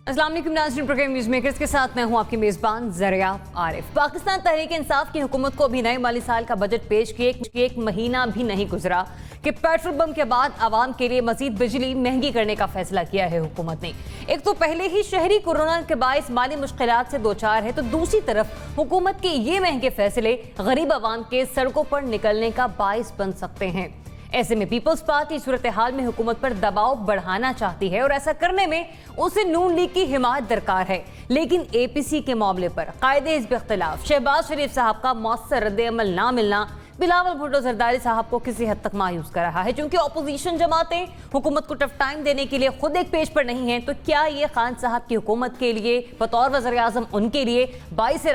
अस्सलाम वालेकुम नाज़रीन, प्रोग्राम न्यूज़ मेकर्स के साथ मैं हूं आपकी मेज़बान ज़रिया आरिफ। पाकिस्तान तहरीक इंसाफ की हुकूमत को अभी नए माली साल का बजट पेश किए एक महीना भी नहीं गुजरा कि पेट्रोल बम के बाद आवाम के लिए मजीद बिजली महंगी करने का फैसला किया है हुकूमत ने। एक तो पहले ही शहरी कोरोना के बायस माली मुश्किलात से दो चार है, तो दूसरी तरफ हुकूमत के ये महंगे फैसले गरीब आवाम के सड़कों पर निकलने का बायस बन सकते हैं। ऐसे में पीपल्स पार्टी सूरत हाल में हुकूमत पर दबाव बढ़ाना चाहती है और ऐसा करने में उसे नून लीग की हिमायत दरकार है। लेकिन APC के मामले पर कायदे हिज़्ब इख्तिलाफ शहबाज शरीफ साहब का मौसर रद्द-ए-अमल ना मिलना बिलावल भुट्टो जरदारी साहब को किसी हद तक मायूस कर रहा है। क्योंकि अपोजिशन जमातें हुकूमत को टफ टाइम देने के लिए खुद एक पेज पर नहीं है, तो क्या ये खान साहब की हुकूमत के लिए बतौर वज़ीर-ए-आज़म उनके लिए बाइस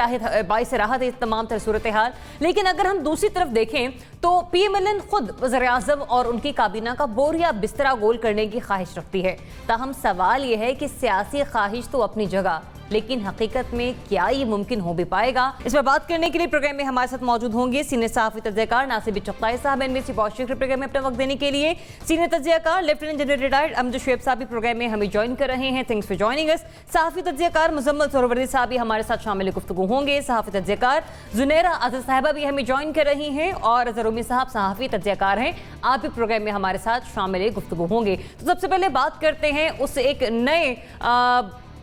राहत है तमाम तर सूरत हाल। लेकिन अगर हम दूसरी तरफ देखें तो PMLN खुद वज़ीर-ए-आज़म और उनकी काबीना का बोरिया बिस्तरा गोल करने की ख्वाहिश रखती है। ताहम सवाल यह है कि सियासी ख्वाहिश तो अपनी जगह, लेकिन हकीकत में क्या ये मुमकिन हो भी पाएगा? इस पर बात करने के लिए प्रोग्राम में हमारे साथ मौजूद होंगे सीनियर सहाफ़ी तज्ज़ियाकार नासिर चगताई साहब। NBC बहुत शुक्रिया प्रोग्राम में अपना वक्त देने के लिए। सीनियर तज्ज़ियाकार lieutenant general retired Amjad Shoaib sahab भी प्रोग्राम में हमें ज्वाइन कर रहे हैं। Thanks for joining us. सहाफ़ी तज्ज़ियाकार मुज़म्मिल सोहरावर्दी साहब भी हमारे साथ शामिल गुफ्तगू होंगे। सहाफ़ी तज्ज़ियाकार ज़ुनैरा आज़द साहिबा भी हमें ज्वाइन कर रही हैं और अज़हर उम्मी साहब सहाफ़ी तज्ज़ियाकार हैं, आप भी प्रोग्राम में हमारे साथ शामिल गुफ्तगू होंगे। तो सबसे पहले बात करते हैं उस एक नए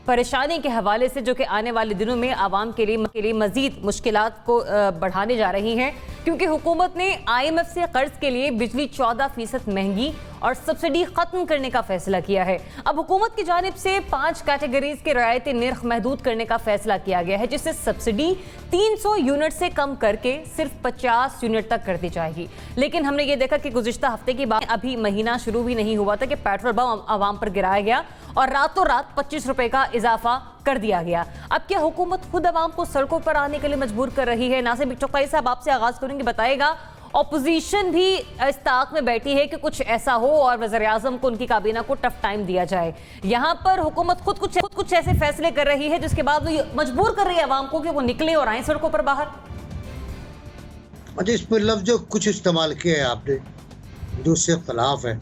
परेशानी के हवाले से जो कि आने वाले दिनों में आवाम के लिए मजीद मुश्किलात को बढ़ाने जा रही हैं। क्योंकि हुकूमत ने IMF से कर्ज के लिए बिजली 14% महंगी और सब्सिडी खत्म करने का फैसला किया है। अब हुकूमत की जानिब से 5 कैटेगरीज के रियायती निर्ख महदूद करने का फैसला किया गया है, जिससे सब्सिडी 300 यूनिट से कम करके सिर्फ 50 यूनिट तक कर दी जाएगी। लेकिन हमने ये देखा कि गुज़िश्ता हफ्ते की बात, अभी महीना शुरू भी नहीं हुआ था कि पेट्रोल बम आवाम पर गिराया गया और रातों रात 25 रुपए का इजाफा कर दिया गया। अब क्या हुकूमत खुद आवाम को सड़कों पर आने के लिए मजबूर कर रही है? नासिर चगताई साहब आपसे आगाज करेंगे, बताएगा ऑपोजिशन भी इस ताक में बैठी है कि कुछ ऐसा हो और वज़ीर-ए-आज़म को उनकी काबीना को टफ टाइम दिया जाए। यहाँ पर हुकूमत खुद कुछ ऐसे फैसले कर रही है जिसके बाद वो मजबूर कर रही है आवाम को कि वो निकले और आए सड़कों पर बाहर। अच्छा, इसमें लफ्ज जो कुछ इस्तेमाल किया है आपने, जो उससे खिलाफ है,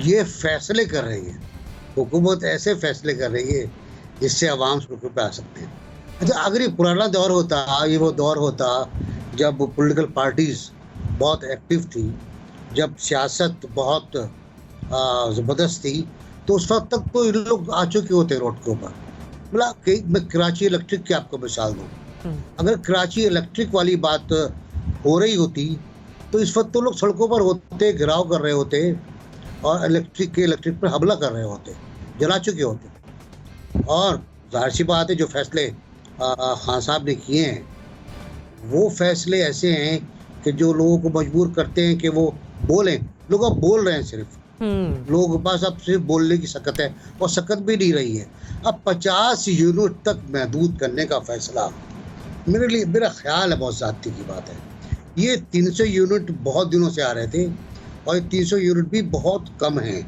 ये फैसले कर रही है हुकूमत, ऐसे फैसले कर रही है जिससे आवाम सड़कों पे आ सकते हैं। अच्छा, अगर ये पुराना दौर होता, ये वो दौर होता जब पॉलिटिकल पार्टीज बहुत एक्टिव थी, जब सियासत बहुत ज़बरदस्त थी, तो उस वक्त तक तो ये लोग आ चुके होते रोड के ऊपर। मतलब मैं कराची इलेक्ट्रिक की आपको मिसाल दूँ, अगर कराची इलेक्ट्रिक वाली बात हो रही होती तो इस वक्त तो लोग सड़कों पर होते, घिराव कर रहे होते और इलेक्ट्रिक पर हमला कर रहे होते, जला चुके होते। और जाहिर सी बात है, जो फैसले खान साहब ने किए हैं वो फैसले ऐसे हैं कि जो लोगों को मजबूर करते हैं कि वो बोलें। लोग अब बोल रहे हैं, सिर्फ लोगों के पास अब सिर्फ बोलने की सकत है और सकत भी नहीं रही है। अब 50 यूनिट तक महदूद करने का फैसला मेरा ख्याल है बहुत ज़्यादती की बात है। ये 300 यूनिट बहुत दिनों से आ रहे थे और ये 300 यूनिट भी बहुत कम हैं।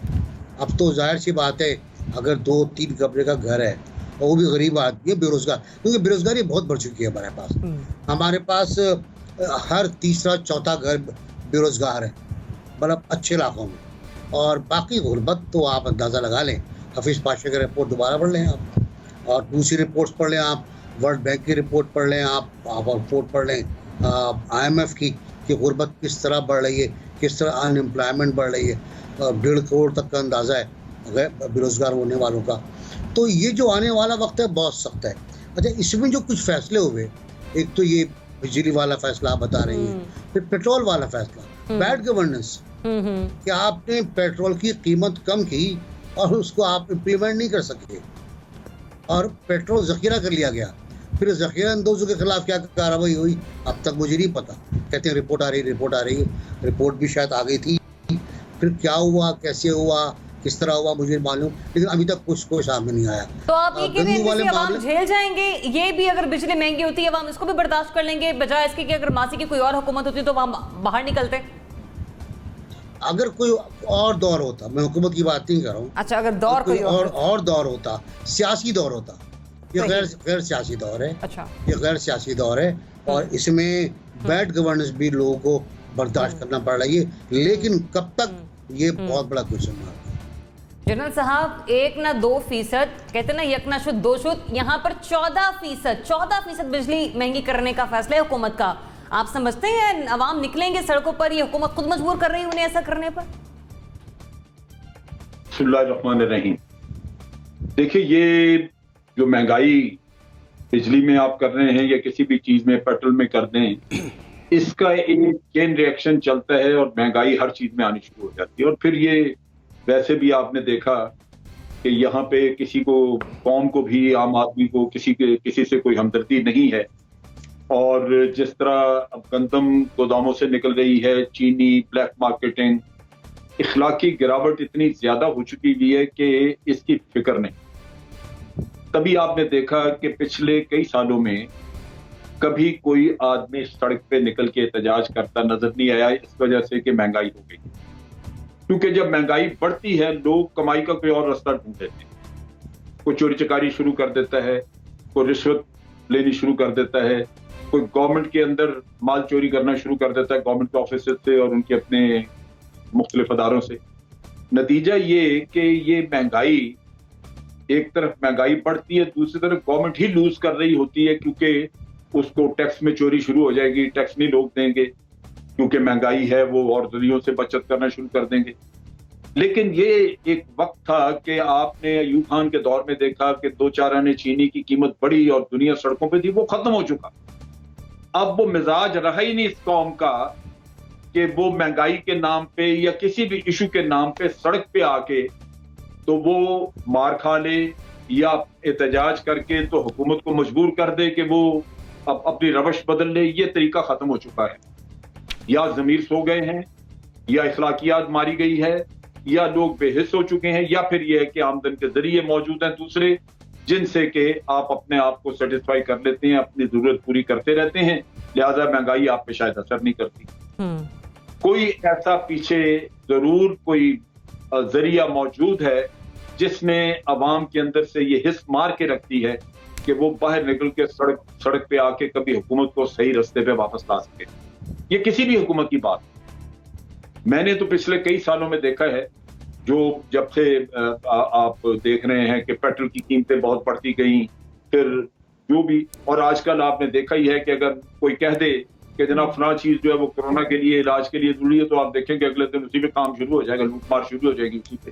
अब तो जाहिर सी बात है, अगर 2-3 कमरे का घर है और वो भी गरीब आदमी है, बेरोजगार, क्योंकि बेरोजगारी बहुत बढ़ चुकी है हमारे पास हर तीसरा चौथा घर बेरोजगार है, मतलब अच्छे इलाकों में। और बाकी गुर्बत तो आप अंदाज़ा लगा लें। हफीज़ पाशा की रिपोर्ट दोबारा पढ़ लें आप, और दूसरी रिपोर्ट्स पढ़ लें आप, वर्ल्ड बैंक की रिपोर्ट पढ़ लें आप रिपोर्ट पढ़ लें IMF की कि गुर्बत किस तरह बढ़ रही है, किस तरह अनएम्प्लॉयमेंट बढ़ रही है। 1.5 करोड़ तक का अंदाज़ा है बेरोजगार होने वालों का। तो ये जो आने वाला वक्त है बहुत सख्त है। अच्छा, इसमें जो कुछ फैसले हुए, एक तो ये बिजली वाला फैसला आप बता रही हैं, फिर पेट्रोल वाला फैसला, बैड गवर्नेंस, कि आपने पेट्रोल की कीमत कम की और उसको आप इम्प्लीमेंट नहीं कर सके और पेट्रोल जखीरा कर लिया गया। फिर जखीरा अंदोजों के खिलाफ क्या कार्रवाई हुई अब तक मुझे नहीं पता। कहते हैं रिपोर्ट आ रही है, रिपोर्ट भी शायद आ गई थी, फिर क्या हुआ, कैसे हुआ, किस तरह हुआ मुझे मालूम, लेकिन अभी तक कुछ कोई सामने नहीं आया। तो आप ये कह रहे हैं कि आवाम झेल जाएंगे ये भी? अगर बिजली महंगी होती है आवाम इसको भी बर्दाश्त कर लेंगे, बजाय इसके कि अगर मासी की कोई और हुकूमत होती तो वहाँ बाहर निकलते? अगर कोई और दौर होता, मैं हुकूमत की बात नहीं कर रहा हूँ। अच्छा, अगर दौर कोई और दौर होता, सियासी दौर होता, ये गैर सियासी दौर है। अच्छा, ये गैर सियासी दौर है और इसमें बैड गवर्नेंस भी लोगों को बर्दाश्त करना पड़ रही है। लेकिन कब तक, ये बहुत बड़ा क्वेश्चन मार्क है। जनरल साहब 1 ना 2%, कहते ना यक ना शुद्ध दो शुद्ध, यहाँ पर 14% बिजली महंगी करने का फैसला है हुकूमत का। आप समझते हैं अवाम निकलेंगे सड़कों पर, ये हुकूमत खुद मजबूर कर रही है उन्हें ऐसा करने पर? बिस्मिल्लाहिर्रहमानिर्रहीम। देखिए, ये जो महंगाई बिजली में आप कर रहे हैं या किसी भी चीज में, पेट्रोल में कर दें, इसका एक चेन रिएक्शन चलता है और महंगाई हर चीज में आनी शुरू हो जाती है। और फिर ये वैसे भी आपने देखा कि यहाँ पे किसी को, कौम को भी, आम आदमी को किसी से कोई हमदर्दी नहीं है। और जिस तरह अब गंदम गोदामों से निकल रही है, चीनी, ब्लैक मार्केटिंग, इखलाकी गिरावट इतनी ज्यादा हो चुकी हुई है कि इसकी फिक्र नहीं। तभी आपने देखा कि पिछले कई सालों में कभी कोई आदमी सड़क पे निकल के एहतजाज करता नजर नहीं आया, इस वजह से कि महंगाई हो गई। क्योंकि जब महंगाई बढ़ती है, लोग कमाई का कोई और रास्ता ढूंढ लेते हैं। कोई चोरी चकारी शुरू कर देता है, कोई रिश्वत लेनी शुरू कर देता है, कोई गवर्नमेंट के अंदर माल चोरी करना शुरू कर देता है, गवर्नमेंट के ऑफिस से और उनके अपने मुख्तलिफ अदारों से। नतीजा ये कि ये महंगाई, एक तरफ महंगाई बढ़ती है, दूसरी तरफ गवर्नमेंट ही लूज कर रही होती है, क्योंकि उसको टैक्स में चोरी शुरू हो जाएगी, टैक्स नहीं लोग देंगे क्योंकि महंगाई है, वो और जरियों से बचत करना शुरू कर देंगे। लेकिन ये एक वक्त था कि आपने अयूब खान के दौर में देखा कि 2-4 आने चीनी की कीमत बढ़ी और दुनिया सड़कों पे थी, वो खत्म हो चुका। अब वो मिजाज रहा ही नहीं इस कौम का कि वो महंगाई के नाम पे या किसी भी इशू के नाम पे सड़क पे आके तो वो मार खा ले या एहतजाज करके तो हुकूमत को मजबूर कर दे कि वो अब अपनी रवश बदल ले। ये तरीका खत्म हो चुका है। या ज़मीर सो गए हैं, या इखलाकियात मारी गई है, या लोग बेहिस हो चुके हैं, या फिर यह है कि आमदन के जरिए मौजूद हैं दूसरे, जिनसे कि आप अपने आप को सेटिस्फाई कर लेते हैं, अपनी जरूरत पूरी करते रहते हैं, लिहाजा महंगाई आप पे शायद असर नहीं करती। कोई ऐसा पीछे जरूर कोई जरिया मौजूद है जिसने अवाम के अंदर से ये हिस्स मार के रखती है कि वो बाहर निकल के सड़क पे आके कभी हुकूमत को सही रास्ते पे वापस ला सके। ये किसी भी हुकूमत की बात, मैंने तो पिछले कई सालों में देखा है, जो जब से आप देख रहे हैं कि पेट्रोल की कीमतें बहुत बढ़ती गई, फिर जो भी, और आजकल आपने देखा ही है कि अगर कोई कह दे कि जनाब फलां चीज जो है वो कोरोना के लिए, इलाज के लिए जरूरी है, तो आप देखेंगे अगले दिन उसी पे काम शुरू हो जाएगा, लूटमार शुरू हो जाएगी उसी पे।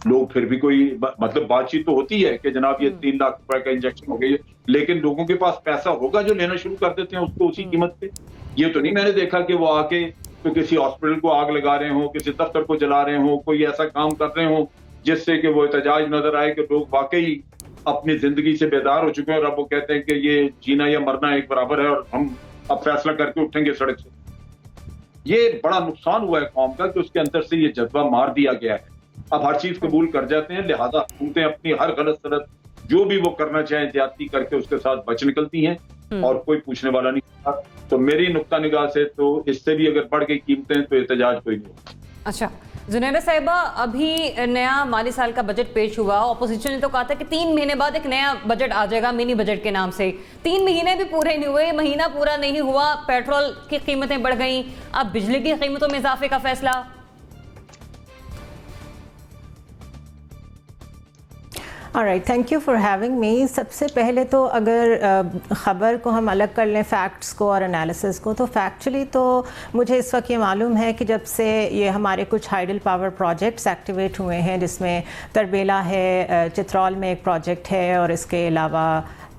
लोग फिर भी कोई मतलब बातचीत तो होती है कि जनाब ये 3 लाख रुपए का इंजेक्शन हो गई है, लेकिन लोगों के पास पैसा होगा जो लेना शुरू कर देते हैं उसको उसी कीमत पे। ये तो नहीं मैंने देखा कि वो आके तो किसी हॉस्पिटल को आग लगा रहे हो, किसी दफ्तर को जला रहे हो, कोई ऐसा काम कर रहे हो जिससे कि वो एहतजाज नजर आए कि लोग वाकई अपनी जिंदगी से बेदार हो चुके हैं और अब वो कहते हैं कि ये जीना या मरना एक बराबर है और हम अब फैसला करके उठेंगे सड़क से। ये बड़ा नुकसान हुआ है कौम का कि उसके अंदर से ये जज्बा मार दिया गया है। अब हर चीज कबूल कर जाते हैं, लिहाजा हुकूमतें अपनी हर गलत सलत जो भी वो करना चाहें ज्यादती करके उसके साथ बच निकलती हैं और कोई पूछने वाला नहीं होता। तो मेरी नुक्ता निगाह से तो इससे भी अगर बढ़ गई कीमतें तो एहतजाज कोई नहीं होगा। अच्छा जुनैरा साहिबा, अभी नया माली साल का बजट पेश हुआ, ऑपोजिशन ने तो कहा था कि 3 महीने बाद एक नया बजट आ जाएगा मिनी बजट के नाम से। 3 महीने भी पूरे नहीं हुए, महीना पूरा नहीं हुआ, पेट्रोल की कीमतें बढ़ गई, अब बिजली की कीमतों में इजाफे का फैसला। Alright, thank you for having me. सबसे पहले तो अगर ख़बर को हम अलग कर लें फैक्ट्स को और एनालिसिस को, तो फैक्चुअली तो मुझे इस वक्त ये मालूम है कि जब से ये हमारे कुछ हाइडल पावर प्रोजेक्ट्स एक्टिवेट हुए हैं, जिसमें तरबेला है, चित्रौल में एक प्रोजेक्ट है और इसके अलावा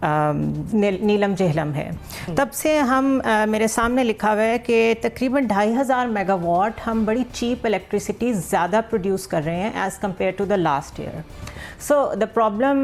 नीलम जहलम है, तब से हम मेरे सामने लिखा हुआ है कि तकरीबन 2500 मेगावाट हम बड़ी चीप इलेक्ट्रिसिटी ज़्यादा प्रोड्यूस कर रहे हैं as compare to the last year. So the problem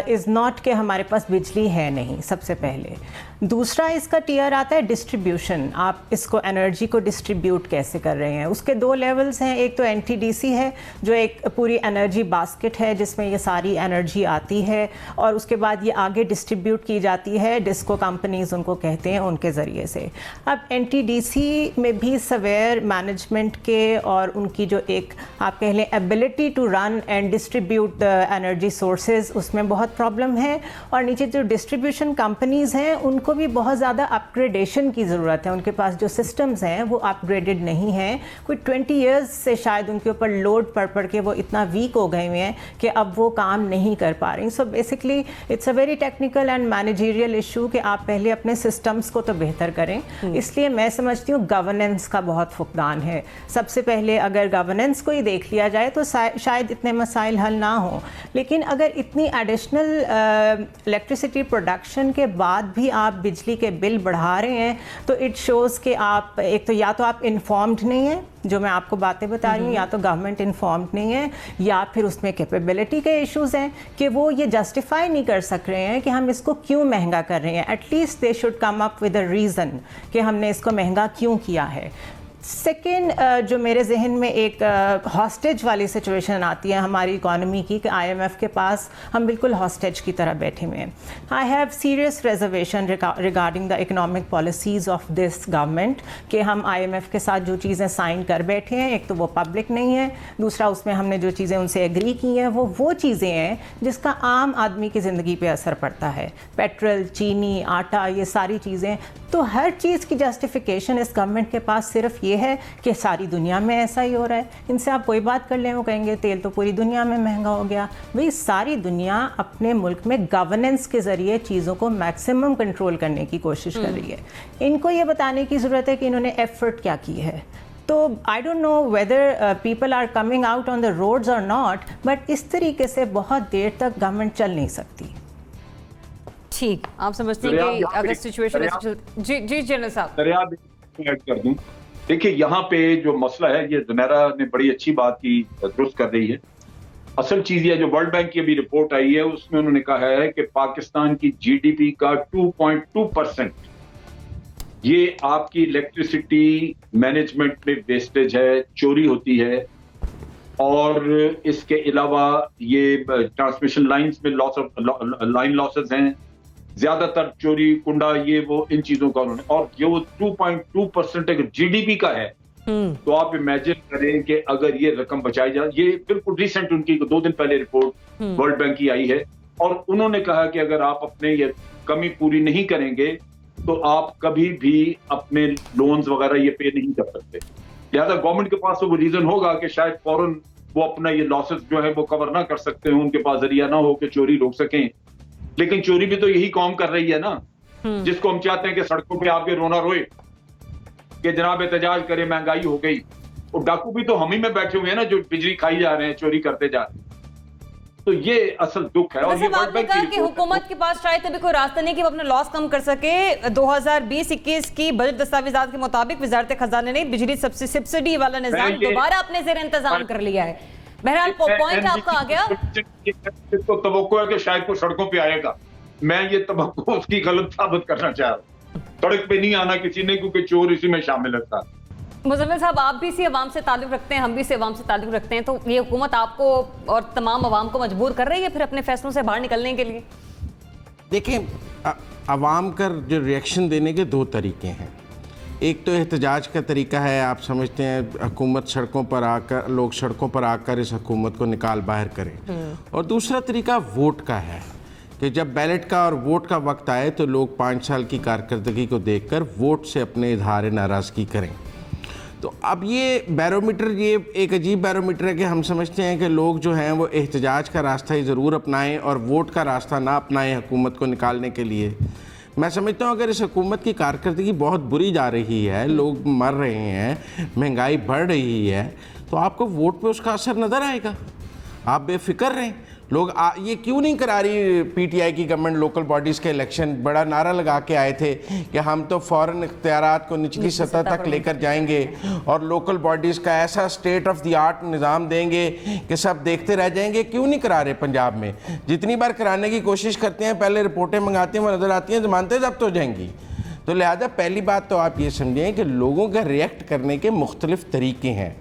is not कि हमारे पास बिजली है नहीं, सबसे पहले। दूसरा इसका टीयर आता है डिस्ट्रीब्यूशन, आप इसको एनर्जी को डिस्ट्रीब्यूट कैसे कर रहे हैं। उसके 2 लेवल्स हैं, एक तो NTDC है जो एक पूरी एनर्जी बास्केट है जिसमें ये सारी एनर्जी आती है और उसके बाद ये आगे डिस्ट्रीब्यूट की जाती है, डिस्को कंपनीज उनको कहते हैं, उनके ज़रिए से। अब NTDC में भी सवेयर मैनेजमेंट के और उनकी जो एक आप कह लें ability to run and distribute the energy sources उसमें बहुत प्रॉब्लम है, और नीचे जो डिस्ट्रीब्यूशन कंपनीज़ हैं उनको भी बहुत ज़्यादा अपग्रेडेशन की ज़रूरत है। उनके पास जो सिस्टम्स हैं वो अपग्रेडेड नहीं हैं। कोई 20 इयर्स से शायद उनके ऊपर लोड पड़ के वो इतना वीक हो गए हुए हैं कि अब वो काम नहीं कर पा रही। So basically it's a very technical and managerial issue कि आप पहले अपने सिस्टम्स को तो बेहतर करें। इसलिए मैं समझती हूँ गवर्नेंस का बहुत फुकदान है। सबसे पहले अगर गवर्नेंस को ही देख लिया जाए तो शायद इतने मसाइल हल ना हो, लेकिन अगर इतनी एडिशनल इलेक्ट्रिसिटी प्रोडक्शन के बाद भी आप बिजली के बिल बढ़ा रहे हैं तो इट शोज़ कि आप एक तो या तो आप इन्फॉर्म्ड नहीं हैं, जो मैं आपको बातें बता रही हूँ, या तो गवर्नमेंट इन्फॉर्म्ड नहीं है, या फिर उसमें कैपेबिलिटी के इश्यूज़ हैं कि वो ये जस्टिफाई नहीं कर सक रहे हैं कि हम इसको क्यों महंगा कर रहे हैं। At least they should come up with a reason कि हमने इसको महंगा क्यों किया है। सेकेंड, जो मेरे जहन में एक हॉस्टेज वाली सिचुएशन आती है हमारी इकॉनमी की कि IMF के पास हम बिल्कुल हॉस्टेज की तरह बैठे हुए हैं। I have serious reservation regarding the economic policies of this government कि हम IMF के साथ जो चीज़ें साइन कर बैठे हैं, एक तो वो पब्लिक नहीं है, दूसरा उसमें हमने जो चीज़ें उनसे एग्री की हैं वो चीज़ें हैं जिसका आम आदमी की ज़िंदगी पे असर पड़ता है। पेट्रोल, चीनी, आटा, ये सारी चीज़ें, तो हर चीज़ की जस्टिफिकेशन इस गवर्नमेंट के पास सिर्फ ये है कि सारी दुनिया में ऐसा ही हो रहा है। इनसे आप कोई बात कर लें वो कहेंगे तेल तो पूरी दुनिया में महंगा हो गया। भाई सारी दुनिया अपने मुल्क में गवर्नेंस के ज़रिए चीज़ों को मैक्सिमम कंट्रोल करने की कोशिश कर रही है। इनको ये बताने की ज़रूरत है कि इन्होंने एफर्ट क्या की है। तो I don't know whether people are coming out on the roads और नॉट, बट इस तरीके से बहुत देर तक गवर्नमेंट चल नहीं सकती। ठीक, आप समझते हैं कि अगर सिचुएशन जी जनरल साहब ऐड कर दूं। देखिए यहाँ पे जो मसला है, ये ज़ुनैरा ने बड़ी अच्छी बात की, दुरुस्त कर रही है। असल चीज ये जो वर्ल्ड बैंक की अभी रिपोर्ट आई है उसमें उन्होंने कहा है कि पाकिस्तान की GDP का 2.2% ये आपकी इलेक्ट्रिसिटी मैनेजमेंट में वेस्टेज है, चोरी होती है, और इसके अलावा ये ट्रांसमिशन लाइंस में लाइन लॉसेस हैं, ज्यादातर चोरी, कुंडा, ये वो इन चीजों का उन्होंने, और ये वो 2.2% अगर GDP का है तो आप इमेजिन करें कि अगर ये रकम बचाई जाए। ये बिल्कुल रिसेंट उनकी 2 दिन पहले रिपोर्ट वर्ल्ड बैंक की आई है, और उन्होंने कहा कि अगर आप अपने ये कमी पूरी नहीं करेंगे तो आप कभी भी अपने लोन्स वगैरह ये पे नहीं कर सकते। लिहाजा गवर्नमेंट के पास तो वो रीजन होगा कि शायद फौरन वो अपना ये लॉसेस जो है वो कवर ना कर सकते हो, उनके पास जरिया ना हो कि चोरी रोक सकें। लेकिन चोरी भी तो यही कौम कर रही है ना, जिसको हम चाहते हैं कि सड़कों पे आके रोना रोए कि जनाब एहतजाज करे, महंगाई हो गई। और डाकू भी तो हम ही में बैठे हुए हैं ना, जो बिजली खाई जा रहे हैं, चोरी करते जा रहे हैं। तो ये असल दुख है। और ये वर्ल्ड बैंक की हुकूमत के पास शायद अभी कोई रास्ता नहीं कि वो अपना लॉस कम कर सके। 2020-21 की बजट दस्तावेजात के मुताबिक वजारत खजाने ने बिजली सब्सिडी वाला निजाम दोबारा अपने ज़ेर इंतजाम कर लिया है। बहरहाल पॉइंट आपका आ गया। इसको तवक्को है कि शायद को सड़कों पे आएगा, मैं ये तवक्को उसकी गलत साबित करना चाह रहा हूँ। सड़क पे नहीं आना किसी ने, क्योंकि चोर इसी में शामिल है। मुज़म्मिल साहब, आप भी इसी अवाम से ताल्लुक़ रखते हैं, हम भी इसी अवाम से ताल्लुक़ रखते हैं, तो ये हुकूमत आपको और तमाम अवाम को मजबूर कर रही है फिर अपने फैसलों से बाहर निकलने के लिए? देखिए, अवाम का जो रिएक्शन देने के 2 तरीके हैं। एक तो एहतजाज का तरीका है, आप समझते हैं हुकूमत सड़कों पर आकर, लोग सड़कों पर आकर इस हुकूमत को निकाल बाहर करें। और दूसरा तरीका वोट का है कि जब बैलेट का और वोट का वक्त आए तो लोग 5 साल की कारकर्दगी को देखकर वोट से अपने इजहार नाराज़गी करें। तो अब ये बैरोमीटर, ये एक अजीब बैरोमीटर है कि हम समझते हैं कि लोग जो हैं वो एहतजाज का रास्ता ही ज़रूर अपनाएं और वोट का रास्ता ना अपनाएं हुकूमत को निकालने के लिए। मैं समझता हूँ अगर इस हुकूमत की कारकर्दगी बहुत बुरी जा रही है, लोग मर रहे हैं, महंगाई बढ़ रही है, तो आपको वोट पे उसका असर नज़र आएगा। आप बेफिक्र रहें। लोग ये क्यों नहीं करा रही PTI की गवर्नमेंट लोकल बॉडीज़ के इलेक्शन? बड़ा नारा लगा के आए थे कि हम तो फ़ौरन इख्तियारात को निचली सतह तक लेकर जाएंगे और लोकल बॉडीज़ का ऐसा स्टेट ऑफ द आर्ट निज़ाम देंगे कि सब देखते रह जाएंगे। क्यों नहीं करा रहे पंजाब में? जितनी बार कराने की कोशिश करते हैं, पहले रिपोर्टें मंगाते हैं, वो नज़र आती हैं ज़मानतें ज़ब्त हो जाएंगी। तो लिहाजा पहली बात तो आप ये समझें कि लोगों का रिएक्ट करने के मुख्तलिफ तरीके हैं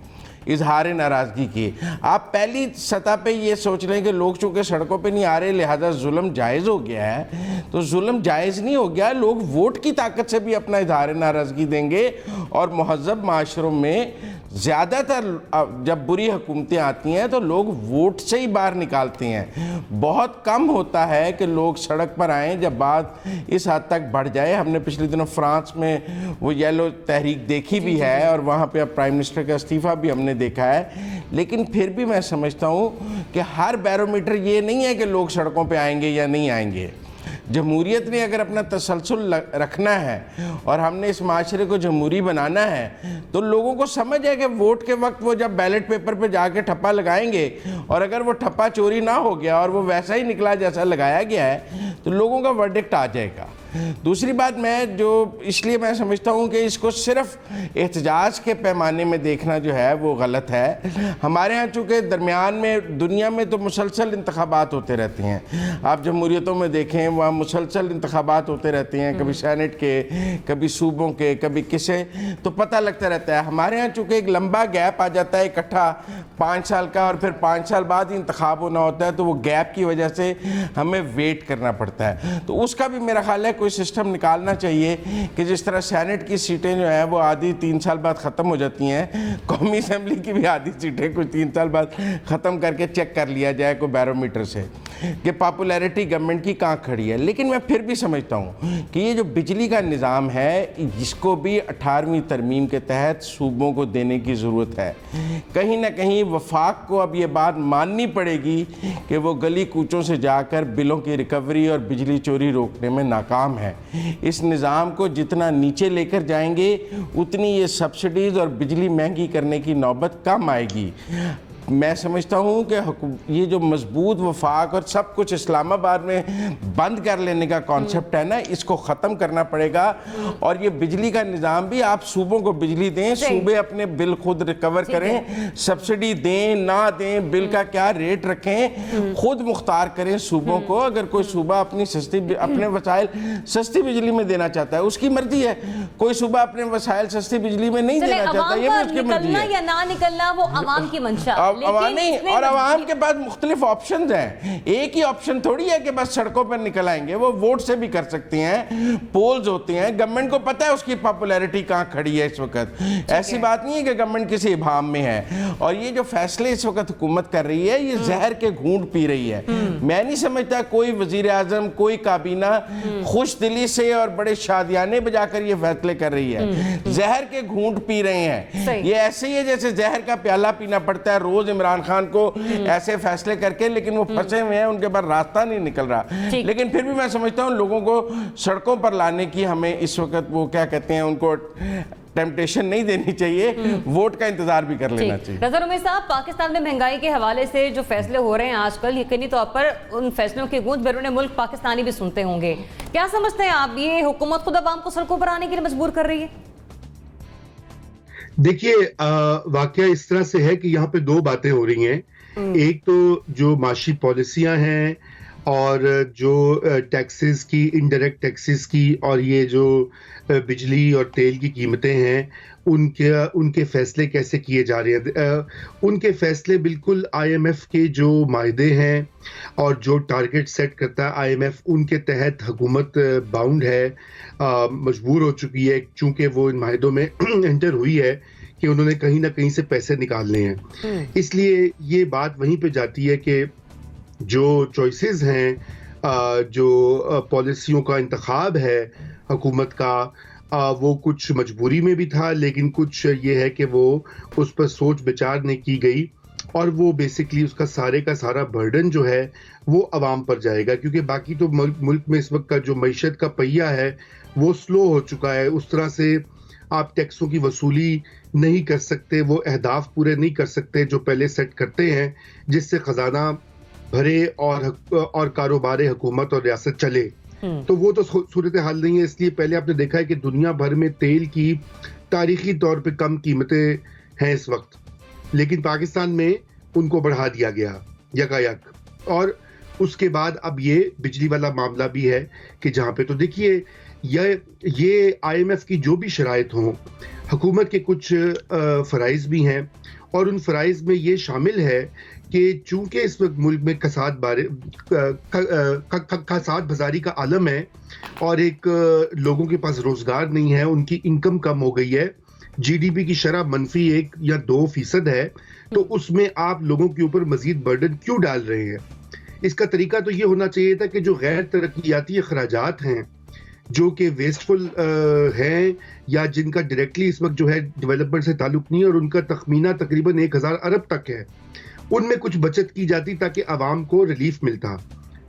इजहार नाराज़गी की। आप पहली सतह पे ये सोच लें कि लोग चूँकि सड़कों पे नहीं आ रहे लिहाजा जुल्म जायज़ हो गया है, तो जुल्म जायज़ नहीं हो गया। लोग वोट की ताकत से भी अपना इजहार नाराज़गी देंगे और महज़्ज़ब माशरों में ज़्यादातर जब बुरी हुकूमतें आती हैं तो लोग वोट से ही बाहर निकालते हैं। बहुत कम होता है कि लोग सड़क पर आएँ जब बात इस हद तक बढ़ जाए। हमने पिछले दिनों फ्रांस में वो येलो तहरीक देखी भी है और वहाँ पे अब प्राइम मिनिस्टर का इस्तीफ़ा भी हमने देखा है। लेकिन फिर भी मैं समझता हूँ कि हर बैरोमीटर ये नहीं है कि लोग सड़कों पे आएंगे या नहीं आएंगे। जमहूरियत ने अगर अपना तसलसल रखना है और हमने इस माशरे को जमहूरी बनाना है तो लोगों को समझ है कि वोट के वक्त वो जब बैलेट पेपर पे जाके ठप्पा लगाएंगे और अगर वो ठप्पा चोरी ना हो गया और वो वैसा ही निकला जैसा लगाया गया है तो लोगों का वर्डिक्ट आ जाएगा। दूसरी बात इसलिए मैं समझता हूँ कि इसको सिर्फ एहतजाज के पैमाने में देखना जो है वो गलत है। हमारे यहाँ चूँकि दरमियान में दुनिया में तो मुसलसल इंतखाबात होते रहते हैं। आप जमहूरियतों में देखें वहाँ मुसलसल इंतखाबात होते रहते हैं, कभी सेनेट के, कभी सूबों के, कभी किसे, तो पता लगता रहता है। हमारे यहाँ चूँकि एक लंबा गैप आ जाता है इकट्ठा 5 साल का और फिर 5 साल बाद ही इंतखाब होना होता है, तो वो गैप की वजह से हमें वेट करना पड़ता है। तो उसका भी मेरा ख्याल है कोई सिस्टम निकालना चाहिए कि जिस तरह सेनेट की सीटें जो हैं वो आधी 3 साल बाद ख़त्म हो जाती हैं, कौमी असेंबली की भी आधी सीटें कुछ 3 साल बाद ख़त्म करके चेक कर लिया जाए कोई बैरोमीटर से कि पॉपुलैरिटी गवर्नमेंट की कहाँ खड़ी है। लेकिन मैं फिर भी समझता हूँ कि ये जो बिजली का निज़ाम है इसको भी 18वीं तरमीम के तहत सूबों को देने की ज़रूरत है। कहीं ना कहीं वफाक को अब ये बात माननी पड़ेगी कि वो गली कूचों से जाकर बिलों की रिकवरी और बिजली चोरी रोकने में नाकाम है। इस निज़ाम को जितना नीचे लेकर जाएंगे उतनी ये सब्सिडीज़ और बिजली महंगी करने की नौबत कम आएगी। मैं समझता हूँ कि ये जो मजबूत वफाक और सब कुछ इस्लामाबाद में बंद कर लेने का कॉन्सेप्ट है ना, इसको ख़त्म करना पड़ेगा। और ये बिजली का निज़ाम भी आप सूबों को बिजली दें, सूबे अपने बिल खुद रिकवर करें, सब्सिडी दें ना दें, बिल का क्या रेट रखें, खुद मुख्तार करें सूबों को। अगर कोई सूबा अपने वसाइल सस्ती बिजली में देना चाहता है उसकी मर्जी है, कोई सूबा अपने वसाइल सस्ती बिजली में नहीं देना चाहता ये भी उसकी मर्जी है। या ना निकलना वो अवाम की मंशा और अवाम के पास मुख्तलिफ ऑप्शन हैं। एक ही ऑप्शन थोड़ी है कि बस सड़कों पर निकल आएंगे, वो वोट से भी कर सकते हैं, पोल्स होते हैं। गवर्नमेंट को पता है उसकी पॉपुलैरिटी कहाँ खड़ी है इस वक्त। ऐसी बात नहीं है कि गवर्नमेंट किसी इबाम में है। और ये जो फैसले इस वक्त हुकूमत कर रही है ये जहर के घूंट पी रही है। मैं नहीं समझता कोई वजीर आजम, कोई काबीना खुश दिली से और बड़े शादियाने बजाकर ये फैसले कर रही है। जहर के घूंट पी रहे हैं। ये ऐसे ही है जैसे जहर का प्याला पीना पड़ता है रोज इमरान खान को ऐसे फैसले करके, लेकिन वो फंसे हुए हैं, उनके पास रास्ता नहीं निकल रहा। लेकिन फिर भी मैं समझता हूँ लोगों को सड़कों पर लाने की हमें इस वक्त वो क्या कहते हैं उनको टेम्पटेशन नहीं देनी चाहिए, वोट का इंतजार भी कर लेना चाहिए। नजर उमेर साहब, पाकिस्तान में महंगाई के हवाले से जो फैसले हो रहे हैं आजकल, यकीनी तौर पर उन फैसलों की गूंज बैरून मुल्क पाकिस्तानी भी सुनते होंगे। क्या समझते हैं आप, ये हुकूमत खुद अवाम को सड़कों पर आने के लिए मजबूर कर रही है? देखिए, वाकया इस तरह से है कि यहाँ पे 2 बातें हो रही हैं। एक तो जो माशी पॉलिसियां हैं और जो टैक्सेस की, इनडायरेक्ट टैक्सेस की, और ये जो बिजली और तेल की कीमतें हैं उनके फैसले कैसे किए जा रहे हैं। उनके फैसले बिल्कुल IMF के जो मायदे हैं और जो टारगेट सेट करता है IMF, उनके तहत हुकूमत बाउंड है, मजबूर हो चुकी है, चूंकि वो इन मायदों में एंटर हुई है कि उन्होंने कहीं ना कहीं से पैसे निकालने हैं। इसलिए ये बात वहीं पे जाती है कि जो चॉइसेस हैं, जो पॉलिसियों का इंतखाब है हुकूमत का, वो कुछ मजबूरी में भी था, लेकिन कुछ ये है कि वो उस पर सोच विचार नहीं की गई और वो बेसिकली उसका सारे का सारा बर्डन जो है वो अवाम पर जाएगा। क्योंकि बाकी तो मुल्क में इस वक्त का जो मईशत का पहिया है वो स्लो हो चुका है। उस तरह से आप टैक्सों की वसूली नहीं कर सकते, वो अहदाफ पूरे नहीं कर सकते जो पहले सेट करते हैं, जिससे खजाना भरे और कारोबार हुकूमत और रियासत चले। तो वो तो सूरत हाल नहीं है। इसलिए पहले आपने देखा है कि दुनिया भर में तेल की तारीखी तौर पे कम कीमतें हैं इस वक्त, लेकिन पाकिस्तान में उनको बढ़ा दिया गया यकायक। और उसके बाद अब ये बिजली वाला मामला भी है कि जहाँ पे तो देखिए ये IMF की जो भी शराइत हों, हुकूमत के कुछ फ़राइज़ भी हैं और उन फ़राइज़ में ये शामिल है कि चूंकि इस वक्त मुल्क में कसाद बाजारी का आलम है और एक लोगों के पास रोजगार नहीं है, उनकी इनकम कम हो गई है, जीडीपी की शरह -1 या 2% है, तो उसमें आप लोगों के ऊपर मजीद बर्डन क्यों डाल रहे हैं? इसका तरीका तो ये होना चाहिए था कि जो गैर तरक्याती अखराजात हैं, जो कि वेस्टफुल हैं या जिनका डायरेक्टली इस वक्त जो है डेवलपमेंट से ताल्लुक नहीं है और उनका तखमीना तकरीबन 1000 अरब तक है, उनमें कुछ बचत की जाती ताकि आवाम को रिलीफ मिलता।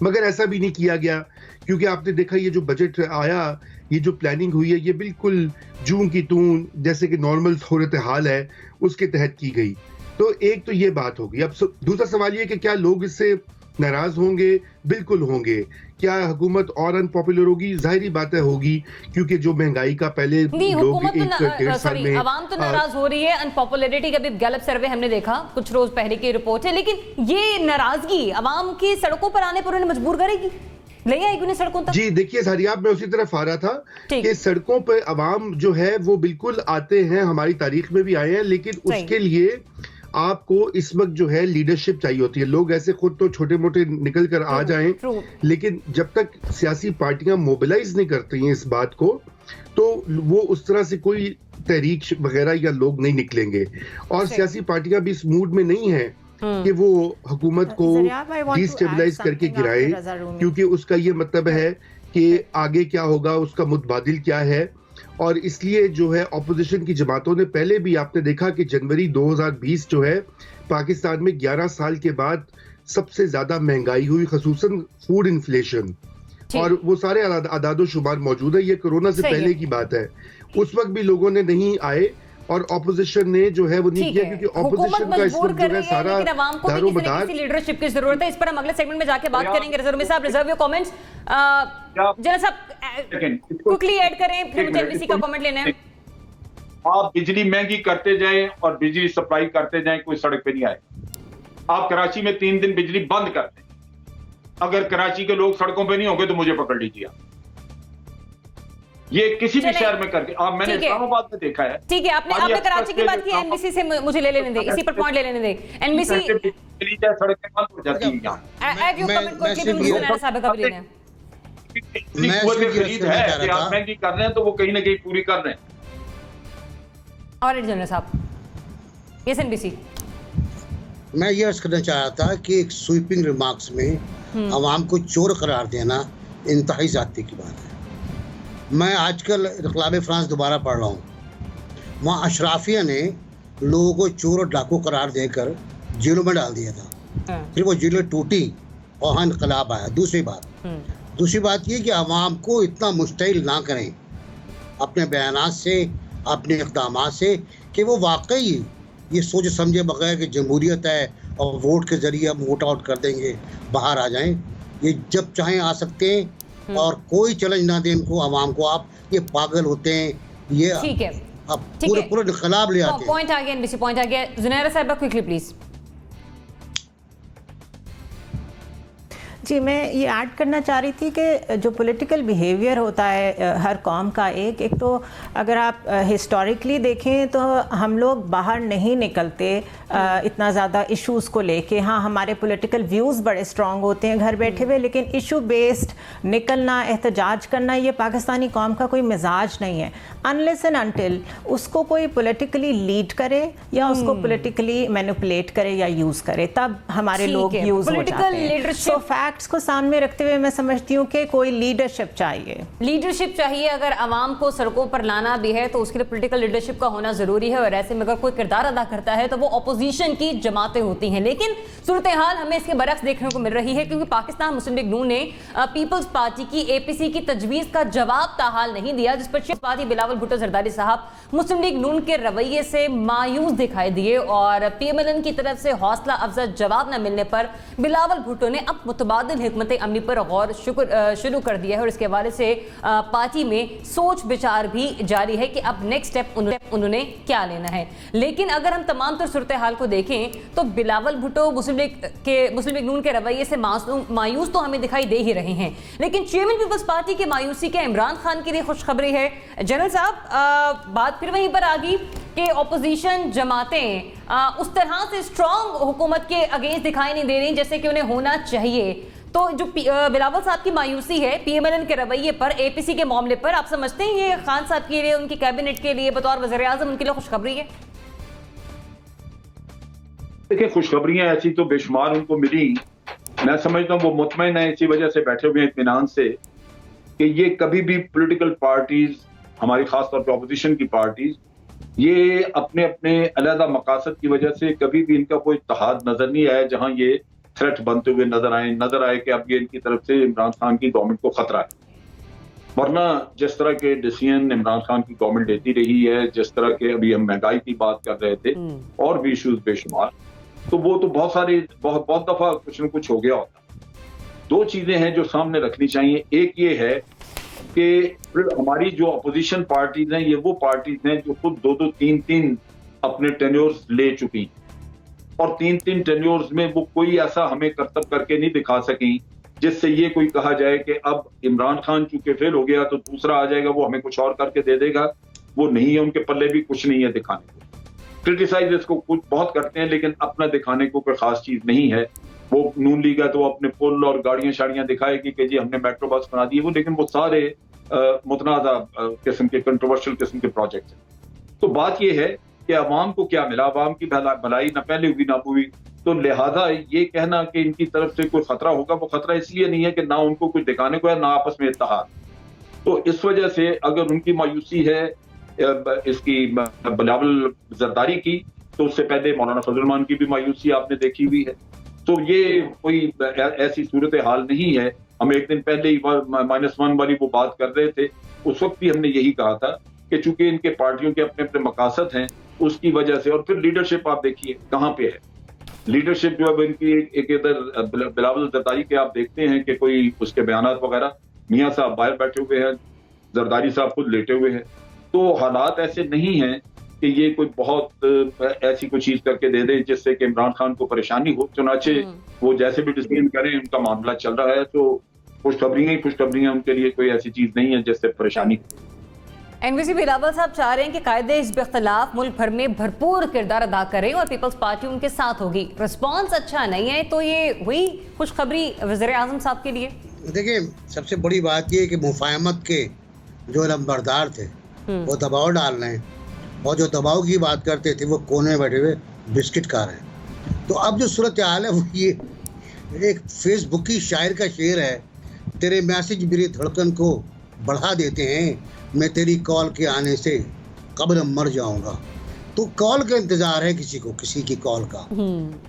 मगर ऐसा भी नहीं किया गया, क्योंकि आपने देखा ये जो बजट आया, ये जो प्लानिंग हुई है, ये बिल्कुल जूं की तूं जैसे कि नॉर्मल सूरत हाल है उसके तहत की गई। तो एक तो ये बात होगी। अब दूसरा सवाल ये कि क्या लोग इससे नाराज होंगे? बिल्कुल होंगे। क्या हुकूमत और अनपॉपुलर होगी? जाहिर बात है होगी, क्योंकि जो महंगाई का पहले लोग एक साल में आवाम तो नाराज हो रही है। अनपॉपुलरिटी का भी गैलप सर्वे हमने देखा कुछ रोज पहले की रिपोर्ट है, लेकिन ये नाराजगी आवाम की सड़कों पर आने पर उन्हें मजबूर करेगी, ले आएगी उन्हें सड़कों तक। जी देखिए सारियाब, मैं उसी तरफ आ रहा था कि सड़कों पर आवाम जो है वो बिल्कुल आते हैं, हमारी तारीख में भी आए हैं, लेकिन उसके लिए आपको इस वक्त जो है लीडरशिप चाहिए होती है। लोग ऐसे खुद तो छोटे मोटे निकल कर आ जाएं, लेकिन जब तक सियासी पार्टियां मोबिलाइज नहीं करती हैं इस बात को, तो वो उस तरह से कोई तहरीक वगैरह या लोग नहीं निकलेंगे। और सियासी पार्टियां भी इस मूड में नहीं है कि वो हुकूमत को डिस्टेबलाइज करके गिराए, क्योंकि उसका ये मतलब है कि आगे क्या होगा, उसका मुतबादिल क्या है। और इसलिए जो है ऑपोजिशन की जमातों ने पहले भी आपने देखा कि जनवरी 2020 जो है पाकिस्तान में 11 साल के बाद सबसे ज्यादा महंगाई हुई, खसूसन फूड इन्फ्लेशन, और वो सारे आदादो शुमार मौजूद है। ये कोरोना से पहले की बात है। उस वक्त भी लोगों ने नहीं आए और ऑपोजिशन ने जो है वो नहीं किया, क्योंकि ऑपोजिशन का इस वक्त जो है सारा दारोमदार लीडरशिप की जरूरत है। इस पर हम अगले सेगमेंट में जाके बात करेंगे। रिजर्व साहब, रिजर्व योर कमेंट्स। जनरल साहब क्विकली ऐड करें, फिर मुझे एनबीसी का कमेंट लेना है। आप बिजली महंगी करते जाएं और बिजली सप्लाई करते जाएं, कोई सड़क पे नहीं आए। आप कराची में 3 दिन बिजली बंद कर दें, अगर कराची के लोग सड़कों पे नहीं होंगे तो मुझे पकड़ लीजिए। ये किसी भी शहर में करके आप, मैंने इस्लामाबाद में देखा है। ठीक है, आपने कराची की बात की, एनबीसी से मुझे ले लेने दे, इसी पर पॉइंट ले लेने दे। एनबीसी सड़कें बंद हो जाती हैं यहाँ। एड योर कमेंट को कि मुझे नारा साहब का भी लेना है। खरीद है कि आप महंगी कर रहे हैं तो वो कहीं ना कहीं पूरी कर रहे हैं। और जनरल साहब, यस एनबीसी। मैं ये अर्ज करना चाह रहा था कि एक स्वीपिंग रिमार्क्स में आवाम को चोर करार देना इंतहाई जाती की बात है। मैं आजकल इनकलाब फ्रांस दोबारा पढ़ रहा हूँ, वहाँ अशराफिया ने लोगों को चोर और डाकू करार देकर जेलों में डाल दिया था। फिर वो जेलें टूटी और हाँ इनकलाब आया। दूसरी बात ये कि आवाम को इतना मुश्तिल ना करें अपने बयानात से, अपने इक़दामात से, कि वो वाकई ये सोच समझे बगैर कि जमहूरियत है और वोट के ज़रिए हम वोट आउट कर देंगे, बाहर आ जाएं। ये जब चाहें आ सकते हैं और कोई चैलेंज ना दें इनको, आवाम को। आप ये पागल होते हैं, ये ठीक है, अब पूरे इनकलाब ले आते हैं। पॉइंट आ गया एनबीसी, पॉइंट आ गया। जुनैरा साहब क्विकली प्लीज। जी, मैं ये ऐड करना चाह रही थी कि जो पॉलिटिकल बिहेवियर होता है हर कौम का, एक तो अगर आप हिस्टोरिकली देखें तो हम लोग बाहर नहीं निकलते इतना ज़्यादा इश्यूज़ को लेके। हाँ, हमारे पॉलिटिकल व्यूज़ बड़े स्ट्रॉन्ग होते हैं घर बैठे हुए, लेकिन इशू बेस्ड निकलना, एहतजाज करना, ये पाकिस्तानी कौम का कोई मिजाज नहीं है। अनलेस एंड अनटिल उसको कोई पॉलिटिकली लीड करे या उसको पॉलिटिकली मैनिपुलेट करे या यूज़ करे, तब हमारे लोग यूज़ हो जाते हैं। सो फैक्ट्स को सामने रखते हुए मैं समझती हूँ कि कोई लीडरशिप चाहिए। अगर आवाम को सड़कों पर लाना भी है तो उसके लिए पॉलिटिकल लीडरशिप का होना जरूरी है, और ऐसे में अगर कोई किरदार अदा करता है तो वो ऑपोजिशन की जमातें होती हैं। लेकिन सूरत हाल हमें इसके बरक्स देखने को मिल रही है, क्योंकि पाकिस्तान मुस्लिम लीग नून ने पीपल्स पार्टी की एपीसी की तजवीज़ का जवाब ताहाल नहीं दिया, जिस पर पार्टी बिलावल भुट्टो जरदारी साहब मुस्लिम लीग नून के रवैये से मायूस दिखाई दिए, और पीएमएलएन की तरफ से हौसला अफजा जवाब न मिलने पर बिलावल भुट्टो ने अब मुतबादिल हिकमत अमली पर गौर शुरू कर दिया है। और इसके हवाले से पार्टी में सोच विचार भी जारी है कि अब नेक्स्ट स्टेप उन्होंने क्या लेना है। लेकिन अगर हम तमाम तर सूरत हाल को देखें तो बिलावल भुट्टो मुस्लिम लीग नून के रवैये से मायूस तो हमें दिखाई दे ही रहे हैं, लेकिन चेयरमैन पीपल्स पार्टी के मायूसी के इमरान खान के लिए खुशखबरी है। जनरल साहब, बात फिर वहीं पर आ गई कि ऑपोजिशन जमातें उस तरह से स्ट्रॉन्ग हुकूमत के अगेंस्ट दिखाई नहीं दे रही जैसे कि उन्हें होना चाहिए। तो जो बिलावल साहब की मायूसी है पीएमएलएन के रवैये पर, एपीसी के मामले पर, आप समझते हैं ये खान साहब के लिए, उनकी कैबिनेट के लिए बतौर वज़ीर-ए-आज़म उनके लिए खुशखबरी है? देखिए, खुशखबरियां ऐसी तो बेशुमार उनको मिली। मैं समझता हूँ वो मुतमईन है, इसी वजह से बैठे हुए हैं इत्मीनान से कि ये कभी भी पॉलिटिकल पार्टीज, हमारी खासतौर पर अपोजिशन की पार्टीज, ये अपने अपने अलहदा मकासद की वजह से कभी भी इनका कोई इत्तेहाद नजर नहीं आया जहां ये थ्रेट बनते हुए नजर आए कि अब ये इनकी तरफ से इमरान खान की गवर्नमेंट को खतरा है। वरना जिस तरह के डिसीजन इमरान खान की गवर्नमेंट लेती रही है, जिस तरह के अभी हम महंगाई की बात कर रहे थे और भी इश्यूज बेशुमार, तो वो तो बहुत दफा कुछ न कुछ हो गया होता। दो चीजें हैं जो सामने रखनी चाहिए। एक ये है कि हमारी जो अपोजिशन पार्टीज हैं, ये वो पार्टीज हैं जो खुद 2-2, 3-3 अपने टेन्योर्स ले चुकी, और 3-3 टेन्योर्स में वो कोई ऐसा हमें करतब करके नहीं दिखा सकी जिससे ये कोई कहा जाए कि अब इमरान खान चूंकि फेल हो गया तो दूसरा आ जाएगा, वो हमें कुछ और करके दे देगा। वो नहीं है, उनके पल्ले भी कुछ नहीं है दिखाने को। क्रिटिसाइज इसको कुछ बहुत करते हैं, लेकिन अपना दिखाने को कोई खास चीज नहीं है। वो नून लीग है तो वो अपने पुल और गाड़ियां शाड़ियां दिखाएगी कि जी हमने मेट्रो बस बना दी है, वो लेकिन वो सारे मुतनाज़ा किस्म के, कंट्रोवर्शियल किस्म के प्रोजेक्ट हैं। तो बात ये है कि अवाम को क्या मिला, अवाम की भलाई न पहले हुई ना हुई, तो लिहाजा ये कहना कि इनकी तरफ से कोई खतरा होगा, वो खतरा इसलिए नहीं है कि ना उनको कुछ दिखाने को है ना आपस में इत्तेहाद। तो इस वजह से अगर उनकी मायूसी है इसकी बिलावल जरदारी की, तो उससे पहले मौलाना फजल रहमान की भी मायूसी आपने देखी हुई है। तो ये कोई ऐसी सूरत हाल नहीं है। हम एक दिन पहले ही -1 वाली वो बात कर रहे थे, उस वक्त भी हमने यही कहा था कि चूंकि इनके पार्टियों के अपने अपने मकासद हैं, उसकी वजह से। और फिर लीडरशिप आप देखिए कहाँ पे है। लीडरशिप जो है इनकी एक इधर बिलावल जरदारी के आप देखते हैं कि कोई उसके बयानात वगैरह, मियाँ साहब बाहर बैठे हुए हैं, जरदारी साहब खुद लेटे हुए हैं। तो हालात ऐसे नहीं हैं कि ये कोई बहुत ऐसी कोई चीज करके दे दे जिससे कि इमरान खान को परेशानी हो। चुनाचे वो जैसे भी डिसीजन करें, उनका मामला चल रहा है, तो खुशखबरियां उनके लिए, कोई ऐसी चीज नहीं है जिससे परेशानी हो। एनवीसी बिलावल साहब चाह रहे हैं कि कायदे हिज़्ब इख्तिलाफ मुल्क भर में भरपूर किरदार अदा करें और पीपल्स पार्टी उनके साथ होगी। रिस्पॉन्स अच्छा नहीं है, तो ये हुई खुशखबरी वज़ीर-ए-आज़म साहब के लिए? देखिए, सबसे बड़ी बात ये कि मुफाहमत के जो नंबरदार थे वो दबाव डाल रहे हैं, और जो दबाव की बात करते थे वो कोने में बैठे हुए बिस्किट खा रहे हैं। तो अब जो सूरत हाल है वो ये, एक फेसबुक की शायर का शेर है, तेरे मैसेज मेरी धड़कन को बढ़ा देते हैं, मैं तेरी कॉल के आने से कब्र मर जाऊंगा। तो कॉल का इंतजार है किसी की कॉल का,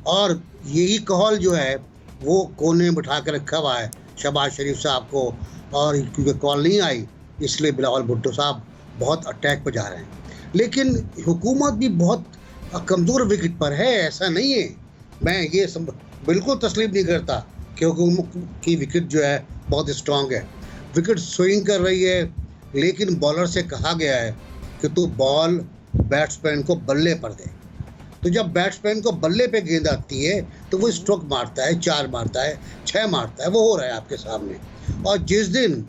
और यही कॉल जो है वो कोने में बिठा कर रखा हुआ है शहबाज शरीफ साहब को, और क्योंकि कॉल नहीं आई इसलिए बिलावल भुट्टो साहब बहुत अटैक पर जा रहे हैं। लेकिन हुकूमत भी बहुत कमज़ोर विकेट पर है, ऐसा नहीं है। मैं ये बिल्कुल तस्लीम नहीं करता कि हुकूमत की विकेट जो है बहुत स्ट्रांग है। विकेट स्विंग कर रही है, लेकिन बॉलर से कहा गया है कि तू बॉल बैट्समैन को बल्ले पर दे। तो जब बैट्समैन को बल्ले पे गेंद आती है तो वो स्ट्रोक मारता है, 4 मारता है, 6 मारता है, वो हो रहा है आपके सामने। और जिस दिन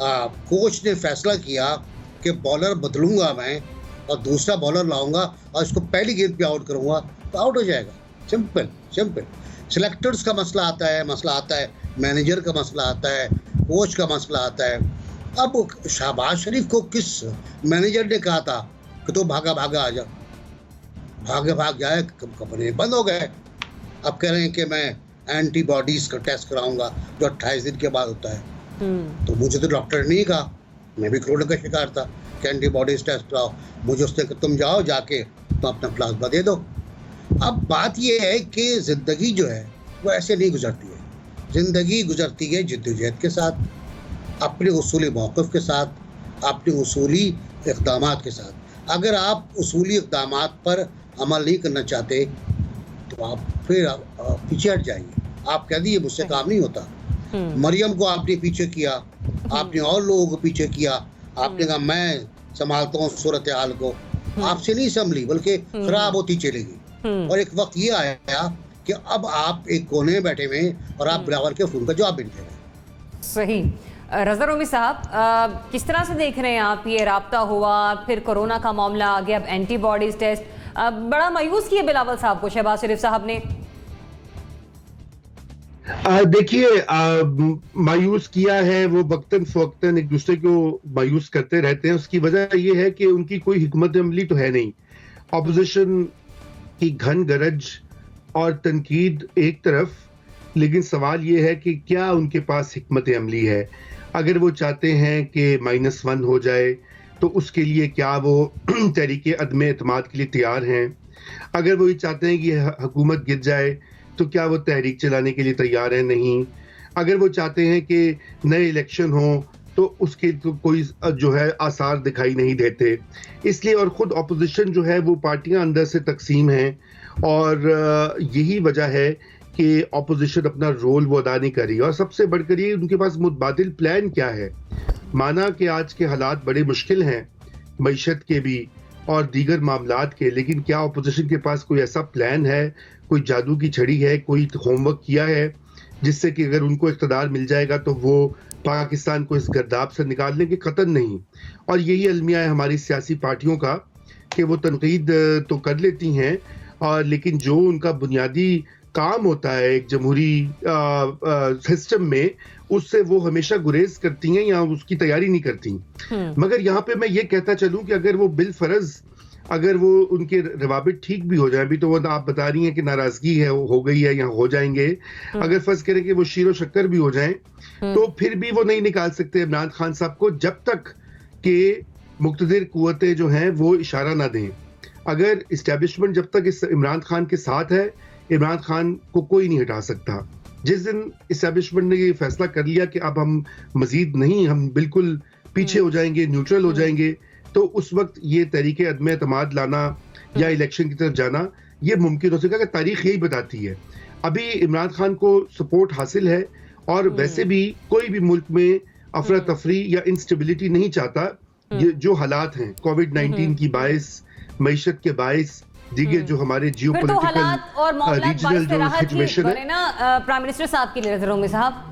कोच ने फैसला किया कि बॉलर बदलूंगा मैं और दूसरा बॉलर लाऊंगा और इसको पहली गेंद पे आउट करूंगा, तो आउट हो जाएगा। सिंपल। सिलेक्टर्स का मसला आता है, मैनेजर का मसला आता है, कोच का मसला आता है। अब शहबाज शरीफ को किस मैनेजर ने कहा था कि तो भागा आ जा, भाग जाए, कपड़े बंद हो गए। अब कह रहे हैं कि मैं एंटीबॉडीज का टेस्ट कराऊंगा जो 28 दिन के बाद होता है। तो मुझे तो डॉक्टर ने नहीं कहा, मैं भी कोरोना का शिकार था कि एंटीबॉडीज टेस्ट कराओ। मुझे उसने कहा तुम जाओ जाके तो अपना प्लाज्मा दे दो। अब बात यह है कि ज़िंदगी जो है वो ऐसे नहीं गुजरती है। ज़िंदगी गुजरती है जद्दोजहद के साथ, अपने उसूली मौक़िफ़ के साथ, अपने उसूली इक़दामात के साथ। अगर आप उसूली इक़दामात पर अमल नहीं करना चाहते तो आप फिर पीछे हट जाइए। आप कह दिए मुझसे काम नहीं होता। मरियम को आपने पीछे किया, आपने और लोगों को पीछे किया, आपने कहा मैं संभालता हूँ सूरत हाल को। आपसे नहीं संभली बल्कि खराब होती चलेगी। और एक वक्त ये आया कि अब आप एक कोने में बैठे हुए और आप बिलावल के फ़ोन का जवाब भी नहीं दे रहे। सही। रज़ा रोमी साहब, किस तरह से देख रहे हैं आप ये राब्ता हुआ, फिर कोरोना का मामला आ गया, अब एंटीबॉडीज टेस्ट, बड़ा मायूस किया बिलावल साहब को शहबाज शरीफ साहब ने? देखिए, मायूस किया है वो वक्तन फवक्तन एक दूसरे को मायूस करते रहते हैं। उसकी वजह ये है कि उनकी कोई हिकमत अमली तो है नहीं। ऑपोजिशन की घन गरज और तनकीद एक तरफ, लेकिन सवाल ये है कि क्या उनके पास हिकमत अमली है। अगर वो चाहते हैं कि -1 हो जाए तो उसके लिए क्या वो तहरीक अदम एतमाद के लिए तैयार हैं? अगर वो ये चाहते हैं कि हुकूमत गिर जाए तो क्या वो तहरीक चलाने के लिए तैयार हैं? नहीं। अगर वो चाहते हैं कि नए इलेक्शन हो तो उसके तो कोई जो है आसार दिखाई नहीं देते। इसलिए और ख़ुद अपोजिशन जो है वो पार्टियां अंदर से तकसीम हैं, और यही वजह है कि अपोजिशन अपना रोल वो अदा नहीं कर रही। और सबसे बढ़कर ये उनके पास मुतबादिल प्लान क्या है। माना कि आज के हालात बड़े मुश्किल हैं, मईशत के भी और दीगर मामलात के, लेकिन क्या अपोजिशन के पास कोई ऐसा प्लान है, कोई जादू की छड़ी है, कोई होमवर्क किया है जिससे कि अगर उनको इक़्तिदार मिल जाएगा तो वो पाकिस्तान को इस गर्दाब से निकाल लेंगे? कतई नहीं। और यही अलमिया है हमारी सियासी पार्टियों का कि वो तनकीद तो कर लेती हैं, और लेकिन जो उनका बुनियादी काम होता है एक जमहूरी सिस्टम में, उससे वो हमेशा गुरेज करती हैं या उसकी तैयारी नहीं करती। मगर यहाँ पे मैं ये कहता चलूँ कि अगर वो बिलफरज अगर वो उनके रवाबित ठीक भी हो जाए, अभी तो वो आप बता रही हैं कि नाराजगी है, हो गई है या हो जाएंगे, अगर फर्ज करें कि वो शीरो शक्कर भी हो जाएं तो फिर भी वो नहीं निकाल सकते इमरान खान साहब को जब तक कि मुक़्तदिर कुव्वतें जो हैं वो इशारा ना दें। अगर इस्टेब्लिशमेंट जब तक इस इमरान खान के साथ है, इमरान खान को कोई नहीं हटा सकता। जिस दिन इस्टेब्लिशमेंट ने ये फैसला कर लिया कि अब हम मजीद नहीं, हम बिल्कुल पीछे हो जाएंगे, न्यूट्रल हो जाएंगे, तो उस वक्त ये तरीके अदम एतमाद लाना या इलेक्शन की तरफ जाना ये मुमकिन हो सकेगा। कि तारीख यही बताती है। अभी इमरान खान को सपोर्ट हासिल है, और वैसे भी कोई भी मुल्क में अफरा तफरी या इंस्टेबिलिटी नहीं चाहता। ये जो हालात हैं कोविड-19 की बाइस, मईशत के बाइस, दीगर जो हमारे जियोपॉलिटिकल रीजनल जो सिचुएशन है ना, प्राइम मिनिस्टर साहब की नजरों में साहब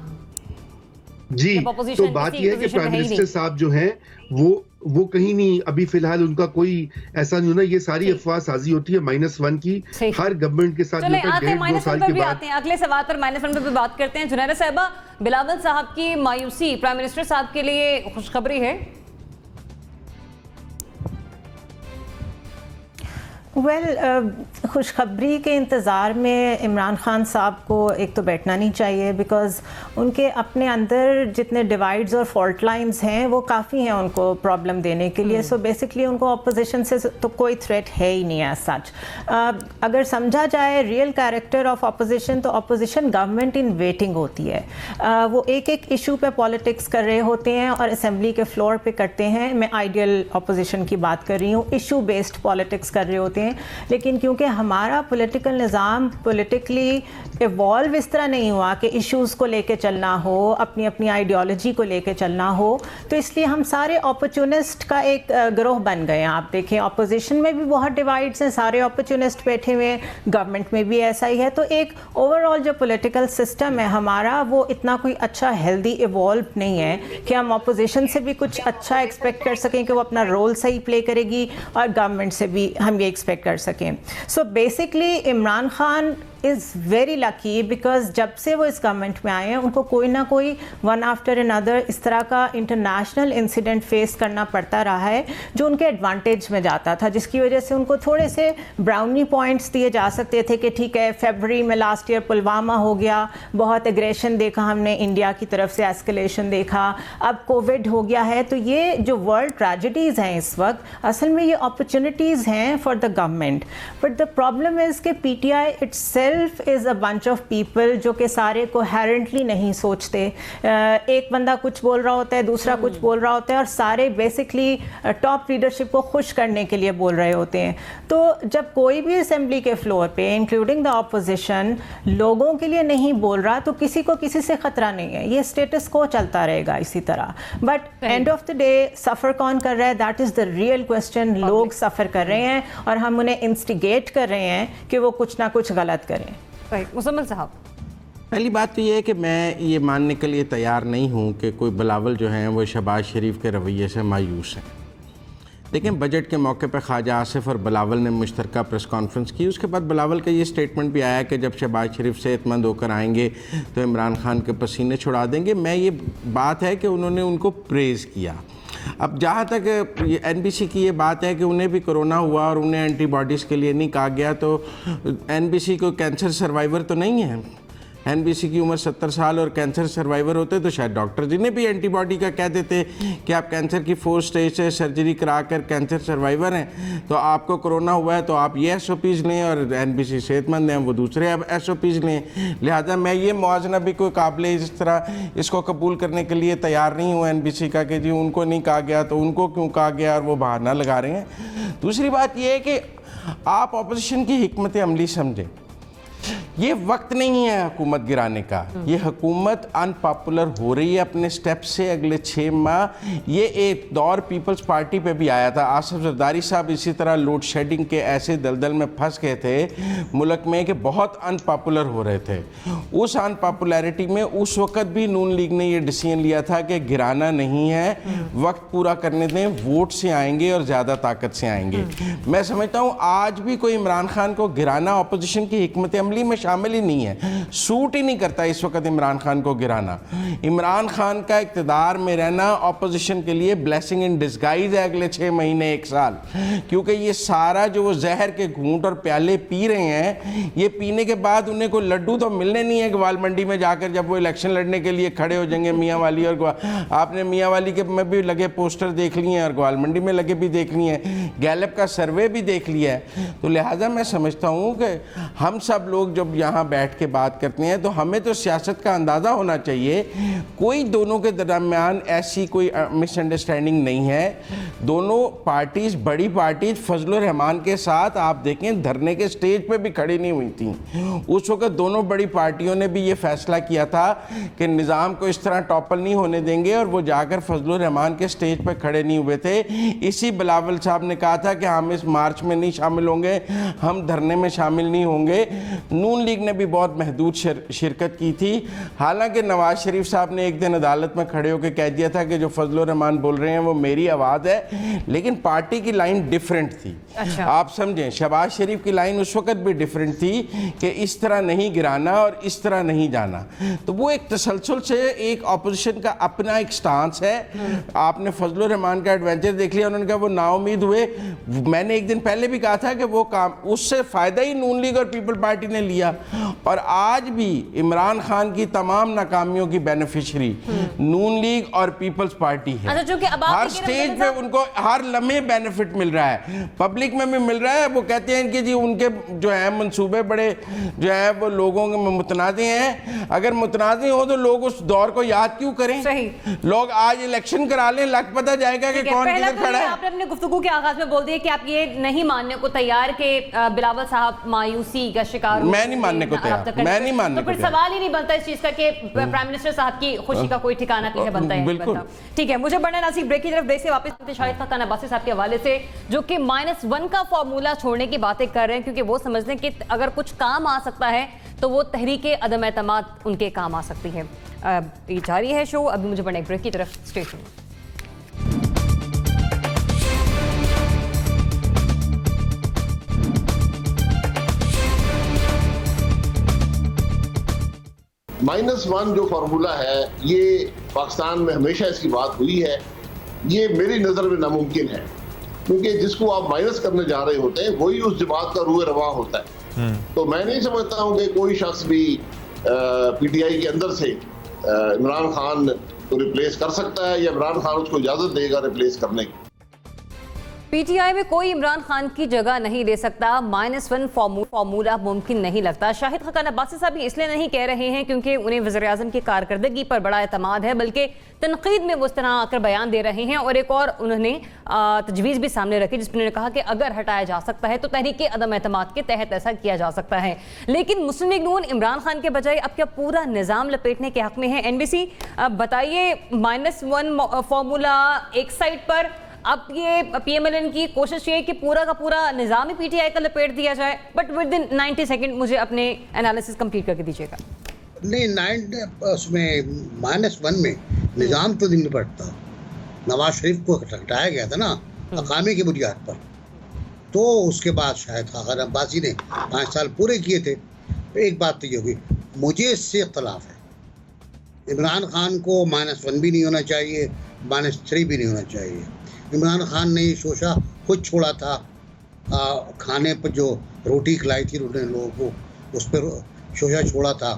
जी, तो बात यह है कि प्राइम मिनिस्टर साहब जो हैं वो कहीं नहीं, अभी फिलहाल उनका कोई ऐसा नहीं होना। ये सारी अफवाह साजी होती है -1 की हर गवर्नमेंट के साथ। चले आते हैं -1 पर भी आते हैं, अगले सवाल पर -1 पर भी बात करते हैं। जुनैरा साहिबा, बिलावल साहब की मायूसी प्राइम मिनिस्टर साहब के लिए खुशखबरी है? खुशखबरी के इंतज़ार में इमरान खान साहब को एक तो बैठना नहीं चाहिए, बिकॉज़ उनके अपने अंदर जितने डिवाइड्स और फॉल्ट लाइंस हैं वो काफ़ी हैं उनको प्रॉब्लम देने के लिए। सो बेसिकली उनको अपोजिशन से तो कोई थ्रेट है ही नहीं एज सच। अगर समझा जाए रियल कैरेक्टर ऑफ अपोजिशन, तो अपोजिशन गवर्नमेंट इन वेटिंग होती है। वो एक एक इशू पे पॉलिटिक्स कर रहे होते हैं और असेंबली के फ्लोर पे करते हैं। मैं आइडियल अपोजिशन की बात कर रही हूँ, इशू बेस्ड पॉलिटिक्स कर रहे होते हैं। लेकिन क्योंकि हमारा पॉलिटिकल निज़ाम पॉलिटिकली इवॉल्व इस तरह नहीं हुआ कि इश्यूज़ को लेके चलना हो, अपनी अपनी आइडियोलॉजी को लेके चलना हो, तो इसलिए हम सारे अपॉर्चुनिस्ट का एक गिरोह बन गए हैं। आप देखें अपोजिशन में भी बहुत डिवाइड्स हैं, सारे अपॉर्चुनिस्ट बैठे हुए हैं, गवर्नमेंट में भी ऐसा ही है। तो एक ओवरऑल जो पॉलिटिकल सिस्टम है हमारा, वो इतना कोई अच्छा हेल्दी इवॉल्व नहीं है कि हम अपोजिशन से भी कुछ अच्छा एक्सपेक्ट कर सकें कि वो अपना रोल सही प्ले करेगी, और गवर्नमेंट से भी हम ये एक्सपेक्ट कर सकें। So basically Imran Khan is very lucky, because जब से वो इस गवर्नमेंट में आए हैं उनको कोई ना कोई वन आफ्टर अनदर इस तरह का इंटरनेशनल इंसिडेंट फेस करना पड़ता रहा है जो उनके एडवांटेज में जाता था, जिसकी वजह से उनको थोड़े से ब्राउनी पॉइंट्स दिए जा सकते थे कि ठीक है, फरवरी में लास्ट ईयर पुलवामा हो गया, बहुत एग्रेशन देखा हमने, इंडिया की तरफ से एस्केलेशन देखा, अब कोविड हो गया है। तो ये जो वर्ल्ड ट्रेजेडीज़ हैं इस वक्त, असल में ये अपॉर्चुनिटीज़ हैं for the government. But the problem is कि PTI itself is a bunch of people जो कि सारे कोहेरेंटली नहीं सोचते। एक बंदा कुछ बोल रहा होता है, दूसरा कुछ बोल रहा होता है, और सारे बेसिकली टॉप लीडरशिप को खुश करने के लिए बोल रहे होते हैं। तो जब कोई भी असेंबली के फ्लोर पे इंक्लूडिंग द ऑपोजिशन लोगों के लिए नहीं बोल रहा, तो किसी को किसी से ख़तरा नहीं है, ये स्टेटस को चलता रहेगा इसी तरह। But end of the day सफ़र कौन कर रहा है, that is the real question. लोग सफ़र कर रहे हैं और हम उन्हें इंस्टिगेट कर रहे हैं कि वो कुछ ना कुछ गलत करें। मुसम्मल साहब, पहली बात तो ये है कि मैं ये मानने के लिए तैयार नहीं हूँ कि कोई बिलावल जो हैं वो शहबाज शरीफ के रवैये से मायूस हैं। लेकिन बजट के मौके पर ख्वाजा आसिफ और बिलावल ने मुश्तरका प्रेस कॉन्फ्रेंस की। उसके बाद बिलावल का ये स्टेटमेंट भी आया कि जब शहबाज शरीफ सेहतमंद होकर आएंगे तो इमरान खान के पसीने छुड़ा देंगे। मैं ये बात है कि उन्होंने उनको प्रेज़ किया। अब जहाँ तक NBC की ये बात है कि उन्हें भी कोरोना हुआ और उन्हें एंटीबॉडीज़ के लिए नहीं कहा गया, तो NBC को कैंसर सर्वाइवर तो नहीं है। NBC की उम्र 70 साल और कैंसर सर्वाइवर होते तो शायद डॉक्टर जी ने भी एंटीबॉडी का कह देते कि आप कैंसर की 4 स्टेज से सर्जरी करा कर कैंसर सर्वाइवर हैं, तो आपको कोरोना हुआ है तो आप ये SOPs लें, और NBC सेहतमंद हैं वो दूसरे SOPs लें। लिहाजा मैं ये मुआवजा भी कोई काबिल इस तरह इसको कबूल करने के लिए तैयार नहीं हूँ NBC का कि जी उनको नहीं कहा गया तो उनको क्यों कहा गया, और वो बहाना लगा रहे हैं। दूसरी बात ये है कि आप अपोजिशन की हिकमत अमली समझें। ये वक्त नहीं है हुकूमत गिराने का। ये हुकूमत अनपॉपुलर हो रही है अपने स्टेप से। अगले 6 माह ये एक दौर पीपल्स पार्टी पे भी आया था। आसिफ जरदारी साहब इसी तरह लोड शेडिंग के ऐसे दलदल में फंस गए थे मुल्क में कि बहुत अनपॉपुलर हो रहे थे। उस अनपॉपुलैरिटी में उस वक्त भी नून लीग ने ये डिसीजन लिया था कि गिराना नहीं है, वक्त पूरा करने दें, वोट से आएंगे और ज़्यादा ताकत से आएंगे। मैं समझता हूँ आज भी कोई इमरान खान को गिराना अपोजिशन की हिकमत अमली में शामिल ही नहीं है। सूट ही नहीं करता इस वक्त इमरान खान को गिराना। इमरान खान का इक़्तिदार में रहना अपोजिशन के लिए ब्लेसिंग इन डिस्गाइज है अगले 6 महीने 1 साल, क्योंकि ये सारा जो वो जहर के घूंट और प्याले पी रहे हैं, ये पीने के बाद उन्हें कोई लड्डू तो मिलने नहीं है ग्वाल मंडी में जाकर जब वो इलेक्शन लड़ने के लिए खड़े हो जाएंगे। मियाँ वाली और आपने मियाँ वाली के में भी लगे पोस्टर देख लिए हैं और ग्वाल मंडी में लगे भी देख लिए हैं, गैलप का सर्वे भी देख लिया है। तो लिहाजा मैं समझता हूँ कि हम सब लोग जब यहाँ बैठ के बात करते हैं तो हमें तो सियासत का अंदाज़ा होना चाहिए। कोई दोनों के दरमियान ऐसी कोई मिसअंडरस्टैंडिंग नहीं है। दोनों पार्टीज, बड़ी पार्टीज फजलुर रहमान के साथ आप देखें धरने के स्टेज पे भी खड़ी नहीं हुई थी। उस वक्त दोनों बड़ी पार्टियों ने भी ये फैसला किया था कि निज़ाम को इस तरह टॉपल नहीं होने देंगे और वो जाकर फजलुर रहमान के स्टेज पर खड़े नहीं हुए थे। इसी बिलावल साहब ने कहा था कि हम इस मार्च में नहीं शामिल होंगे, हम धरने में शामिल नहीं होंगे। नून लीग ने भी बहुत महदूद शिरकत की थी। हालांकि नवाज शरीफ साहब ने एक दिन अदालत में खड़े होकर कह दिया था कि जो फजलुर रहमान बोल रहे हैं वो मेरी आवाज़ है, लेकिन पार्टी की लाइन डिफरेंट थी। अच्छा। आप समझें शहबाज शरीफ की लाइन उस वक्त भी डिफरेंट थी कि इस तरह नहीं गिराना और इस तरह नहीं जाना। तो वो एक तसलसल से एक अपोजिशन का अपना एक स्टांस है। आपने फजलुर रहमान का एडवेंचर देख लिया, उन्होंने कहा वो नाउमीद हुए। मैंने एक दिन पहले भी कहा था कि वो काम उससे फ़ायदा ही नून लीग और पीपल पार्टी ने लिया, और आज भी इमरान खान की तमाम नाकामियों की बेनिफिशियरी नून लीग और पीपल्स पार्टी है। हर स्टेज पे उनको हर लम्हे बेनिफिट मिल रहा है, पब्लिक में भी मिल रहा है। वो कहते हैं कि जी उनके जो है मंसूबे बड़े जो है वो लोगों में मुतनाज़े हैं। अगर मुतनाज़े हो तो लोग उस दौर को याद क्यों करें? लोग आज इलेक्शन करा लें, लग पता जाएगा कि कौन किधर खड़ा है। आपने अपने गुफ्तगू के आगाज में बोल दिया कि आप ये नहीं मानने को तैयार कि बिलावल साहब मायूसी का शिकार। मैं नहीं मानने को तैयार, मैं नहीं मानने को तैयार। तो फिर सवाल ही नहीं बनता इस चीज का कि प्राइम मिनिस्टर साहब की खुशी का कोई ठिकाना नहीं बनता है। बिल्कुल ठीक है, मुझे बढ़ना नासिक ब्रेक की तरफ देश से वापस शाहिद खान अब्बासी साहब के हवाले से, जो कि -1 का फॉर्मूला छोड़ने की बातें कर रहे हैं, क्योंकि वो समझते हैं कि अगर कुछ काम आ सकता है तो वो तहरीके अदम एतमाद उनके काम आ सकती है। ये जारी है शो, अभी मुझे बढ़ना एक ब्रेक की तरफ। Stay tuned. -1 जो फार्मूला है ये पाकिस्तान में हमेशा इसकी बात हुई है। ये मेरी नज़र में नामुमकिन है, क्योंकि जिसको आप माइनस करने जा रहे होते हैं वही उस जमात का रूह रवा होता है। तो मैं नहीं समझता हूँ कि कोई शख्स भी PTI के अंदर से इमरान खान को रिप्लेस कर सकता है या इमरान खान उसको इजाज़त देगा रिप्लेस करने की। PTI में कोई इमरान खान की जगह नहीं ले सकता। -1 फॉर्मूला मुमकिन नहीं लगता। शाहिद खान अब्बासी साहब इसलिए नहीं कह रहे हैं क्योंकि उन्हें वज़ीर-ए-आज़म की कारकर्दगी पर बड़ा एतमाद है, बल्कि तनकीद में वो इस तरह आकर बयान दे रहे हैं। और एक और उन्होंने तजवीज़ भी सामने रखी जिसमें उन्होंने कहा कि अगर हटाया जा सकता है तो तहरीक अदम एतमाद के तहत ऐसा किया जा सकता है। लेकिन मुस्लिम लीग नून इमरान खान के बजाय अब क्या पूरा निज़ाम लपेटने के हक में है? NBC बताइए, -1 फॉर्मूला एक साइड पर, अब ये PMLN की कोशिश ये कि पूरा का पूरा निज़ाम ही PTI का लपेट दिया जाए, बट विद इन 90 सेकंड मुझे अपने एनालिसिस कंप्लीट करके दीजिएगा। नहीं, उसमें -1 में निज़ाम तो नहीं निपटता। नवाज शरीफ को हटाया गया था ना, अकामी की बुनियाद पर। तो उसके बाद शायद खान अब्बासी ने 5 साल पूरे किए थे। एक बात तो ये होगी, मुझे इससे इख्तलाफ है, इमरान खान को -1 भी नहीं होना चाहिए, -3 भी नहीं होना चाहिए। इमरान खान ने ये शोशा खुद छोड़ा था, खाने पर जो रोटी खिलाई थी उन्होंने लोगों को, उस पर शोशा छोड़ा था।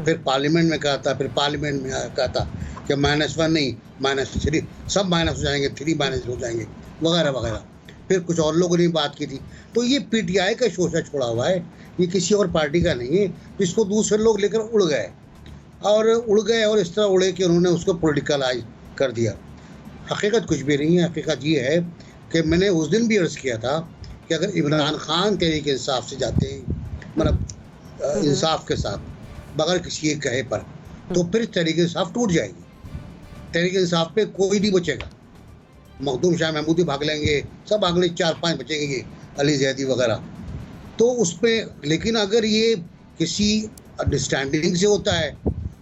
फिर पार्लियामेंट में कहा था, फिर पार्लियामेंट में कहा था कि -1 नहीं -3 सब माइनस हो जाएंगे, 3 माइनस हो जाएंगे वगैरह वगैरह। फिर कुछ और लोगों ने बात की थी। तो ये पीटीआई का शोशा छोड़ा हुआ है, ये किसी और पार्टी का नहीं है। इसको दूसरे लोग लेकर उड़ गए और इस तरह उड़े कि उन्होंने उसको पॉलिटिकलाइज कर दिया। हकीकत कुछ भी नहीं है। हकीकत ये है कि मैंने उस दिन भी अर्ज़ किया था कि अगर इमरान खान तहरीक इंसाफ से जाते हैं, मतलब इंसाफ के साथ, बगैर किसी एक कहे पर, तो फिर तहरीक इंसाफ टूट जाएगी। तहरीक इंसाफ पे कोई नहीं बचेगा। मखदूम शाह महमूदी भाग लेंगे, सब अगले 4-5 बचेंगे, ये अली जैदी वगैरह। तो उस पर, लेकिन अगर ये किसी अंडरस्टैंडिंग से होता है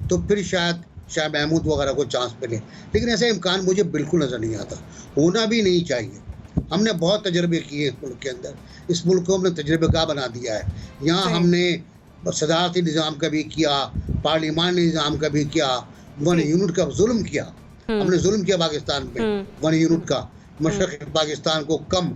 तो फिर शायद शाह महमूद वगैरह को चांस मिले, लेकिन ऐसा इम्कान मुझे बिल्कुल नज़र नहीं आता, होना भी नहीं चाहिए। हमने बहुत तजर्बे किए इस मुल्क के अंदर, इस मुल्क को हमने तजर्बेकार बना दिया है। यहाँ हमने सदारती निज़ाम का भी किया, पार्लिमानी निज़ाम का भी किया, 1 यूनिट का जुल्म किया। हमने जुल्म किया पाकिस्तान पे 1 यूनिट का, मशरक़ी पाकिस्तान को कम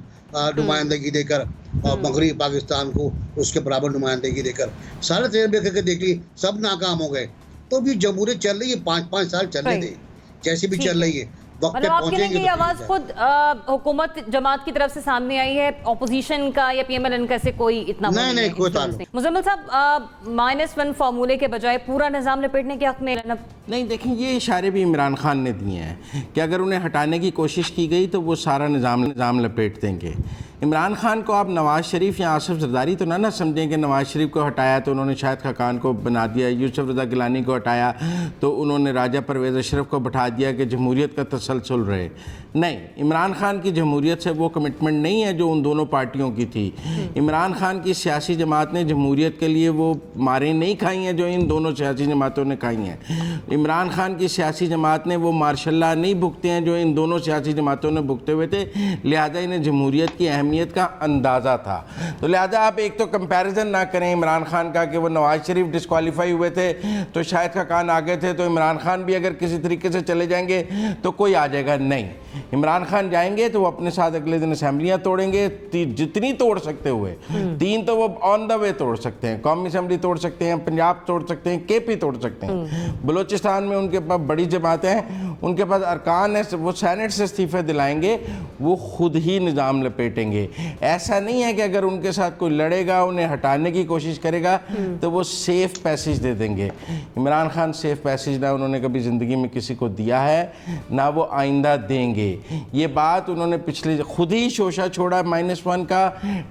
नुमाइंदगी देकर और मगरबी पाकिस्तान को उसके बराबर नुमाइंदगी देकर सारे तजर्बे करके देख ली, सब नाकाम हो गए। तो भी जमहूरियत चल रही है, 5-5 साल चलने दें, जैसे भी चल रही है, वक्त पे मतलब आपके लिए पहुंचेंगे। ये आवाज खुद हुकूमत जमात की तरफ से सामने आई है, ऑपोजिशन का या PMLN का से कोई इतना नहीं, कोई ताल्लुक नहीं। मुजम्मिल साहब, -1 फार्मूले के बजाय पूरा निज़ाम लपेटने के हक में नहीं, देखिए ये इशारे भी इमरान खान ने दिए हैं कि अगर उन्हें हटाने की कोशिश की गई तो वो सारा निज़ाम लपेट देंगे। इमरान खान को आप नवाज़ शरीफ या आसिफ जरदारी तो ना समझें कि नवाज़ शरीफ को हटाया तो उन्होंने शाहिद खाकान को बना दिया, यूसुफ रज़ा गिलानी को हटाया तो उन्होंने राजा परवेज़ अशरफ को बैठा दिया कि जमहूरियत का तसलसल रहे। नहीं, इमरान खान की जमहूरियत से वो कमिटमेंट नहीं है जो उन दोनों पार्टियों की थी। इमरान खान की सियासी जमात ने जमहूरियत के लिए वो मारें नहीं खाई हैं जो इन दोनों सियासी जमातों ने खाई हैं। इमरान खान की सियासी जमात ने वो मार्शल लॉ नहीं भुगते हैं जो इन दोनों सियासी जमातों ने भुगते हुए थे, लिहाजा इन्हें जमहूरियत की अहमियत का अंदाज़ा था। तो लिहाजा आप एक तो कंपैरिजन ना करें इमरान खान का कि वो नवाज शरीफ डिस्क्वालीफाई हुए थे तो शाहिद खाकान आगे थे, तो इमरान खान भी अगर किसी तरीके से चले जाएंगे तो कोई आ जाएगा। नहीं, इमरान खान जाएंगे तो वो अपने साथ अगले दिन असेंबलियाँ तोड़ेंगे, जितनी तोड़ सकते हुए, 3 तो वो ऑन द वे तोड़ सकते हैं, कौमी असेंबली तोड़ सकते हैं, पंजाब तोड़ सकते हैं, KP तोड़ सकते हैं, बलूचिस्तान में उनके पास बड़ी जमातें हैं, उनके पास अरकान है, वो सेनेट से इस्तीफे दिलाएंगे, वो खुद ही निज़ाम लपेटेंगे। ऐसा नहीं है कि अगर उनके साथ कोई लड़ेगा, उन्हें हटाने की कोशिश करेगा तो वो सेफ पैसेज दे देंगे। इमरान खान सेफ पैसेज ना उन्होंने कभी ज़िंदगी में किसी को दिया है, ना वो आइंदा देंगे। ये बात उन्होंने पिछले खुद ही शोशा छोड़ा -1 का,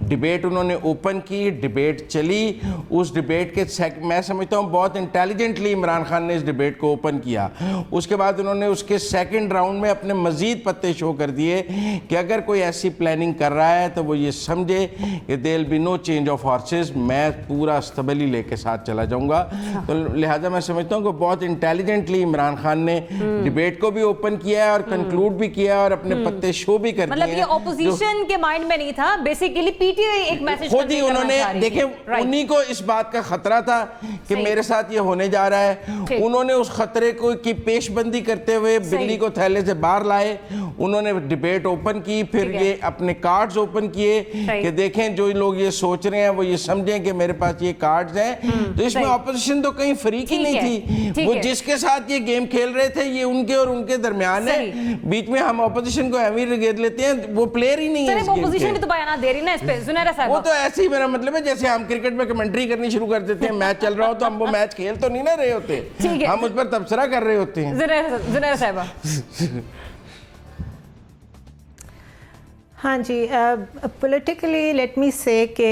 डिबेट उन्होंने ओपन की, डिबेट चली, उस डिबेट के मैं समझता हूँ बहुत इंटेलिजेंटली इमरान खान ने इस डिबेट को ओपन किया। उसके बाद उन्होंने उसके सेकंड राउंड में अपने मज़ीद पत्ते शो कर दिए कि अगर कोई ऐसी प्लानिंग कर रहा है तो वो ये समझे कि there will be no change of horses, मैं पूरा अस्तबली लेके साथ चला जाऊंगा। तो लिहाजा मैं समझता हूँ कि बहुत इंटेलिजेंटली इमरान खान ने डिबेट को भी ओपन किया है और कंक्लूड भी किया और अपने पत्ते शो भी कर दिए। मतलब ये ऑपोजिशन के माइंड में नहीं था, बेसिकली पीटीआई एक मैसेज खुद ही उन्होंने देखे, उन्हीं को इस बात का खतरा था कि मेरे साथ ये होने जा रहा है। उन्होंने उस खतरे को की पेशबंदी करते हुए बिल्ली को थैले से बाहर लाए, उन्होंने डिबेट ओपन की, फिर ये अपने कार्ड्स ओपन किए कि देखें जो लोग ये सोच रहे हैं वो ये समझें कि मेरे पास ये कार्ड्स हैं। तो इसमें ऑपोजिशन तो कहीं फ्री की नहीं थी, वो जिसके साथ ये गेम खेल रहे थे ये उनके और उनके दरमियान है, बीच में हम ऑपोजिशन को एवी रिगेद लेते हैं, वो प्लेयर ही नहीं है। ऑपोजिशन भी तो बयान दे रही ना इस पे जुनैरा साहब, वो तो ऐसे ही, मेरा मतलब है जैसे हम क्रिकेट में कमेंट्री करनी शुरू कर देते हैं, मैच चल रहा हो तो हम वो मैच खेल तो नहीं ना रहे होते, हम उस पर तबसरा कर रहे होते हैं। जुनैरा साहब हाँ जी, पॉलिटिकली लेट मी से कि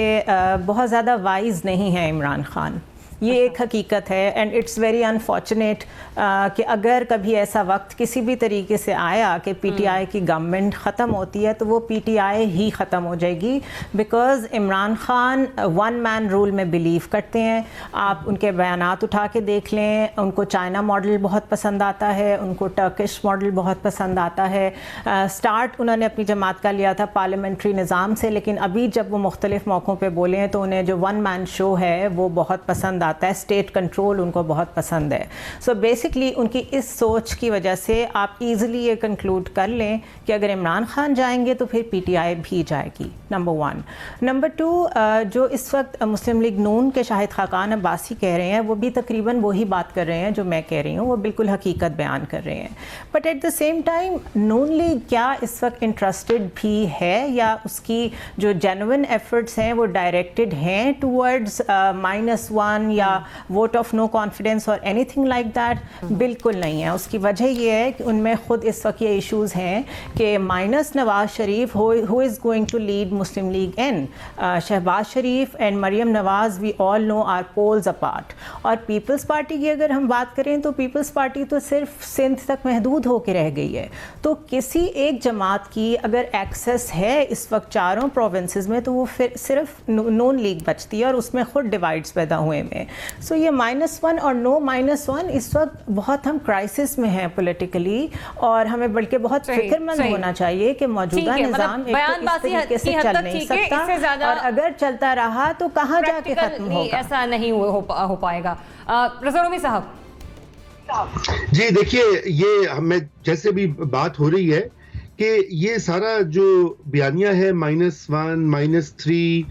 बहुत ज़्यादा वाइज नहीं है इमरान खान। ये एक हकीकत है एंड इट्स वेरी अनफॉर्चुनेट कि अगर कभी ऐसा वक्त किसी भी तरीके से आया कि पीटीआई की गवर्नमेंट ख़त्म होती है तो वो पीटीआई ही ख़त्म हो जाएगी, because Imran Khan one man rule में बिलीव करते हैं। आप उनके बयानात उठा के देख लें, उनको चाइना मॉडल बहुत पसंद आता है, उनको टर्किश मॉडल बहुत पसंद आता है। स्टार्ट उन्होंने अपनी जमात का लिया था पार्लियामेंट्री निज़ाम से, लेकिन अभी जब वो मुख्तलिफ मौक़ों पे बोले हैं तो उन्हें जो वन मैन शो है वो बहुत पसंद आता है, स्टेट कंट्रोल उनको बहुत पसंद है। सो बेसिकली उनकी इस सोच की वजह से आप ईज़िली ये कंक्लूड कर लें कि अगर इमरान खान जाएंगे तो फिर पीटीआई भी जाएगी, नंबर 1। नंबर 2, जो इस वक्त मुस्लिम लीग नून के शाहिद खाकान अब्बासी कह रहे हैं वो भी तकरीबन वही बात कर रहे हैं जो मैं कह रही हूँ, वो बिल्कुल हकीकत बयान कर रहे हैं। But at the same time Noon league क्या इस वक्त इंटरेस्टेड भी है या उसकी जो जेन्युइन एफर्ट्स हैं वो डायरेक्टेड हैं टूवर्ड्स -1 या वोट ऑफ नो कॉन्फिडेंस और एनीथिंग लाइक दैट? बिल्कुल नहीं है। उसकी वजह ये है कि उनमें ख़ुद इस वक्त ये इशूज़ हैं कि minus Nawaz Sharif who is going to lead Muslim League in, Shahbaz Sharif and Maryam Nawaz we all know are poles apart. और पीपल्स पार्टी की अगर हम बात करें तो पीपल्स पार्टी तो सिर्फ सिंध तक महदूद होकर रह गई है। तो किसी एक जमात की अगर एक्सेस है इस वक्त चारों प्रोविंसेस में तो वो फिर सिर्फ नून लीग बचती है और उसमें खुद डिवाइड्स पैदा हुए में। सो ये -1 और नो -1 इस वक्त बहुत हम क्राइसिस में हैं पॉलिटिकली, और हमें बल्कि बहुत फिक्रमंद होना चाहिए कि मौजूदा निज़ाम एक तो इस तरीके से चल नहीं सकता, और अगर चलता रहा तो कहाँ जाके खत्म होगा। ऐसा नहीं हो पाएगा। रज़ा रूमी साहब जी देखिए, ये हमें जैसे भी बात हो रही है कि ये सारा जो बयानिया है -1 -3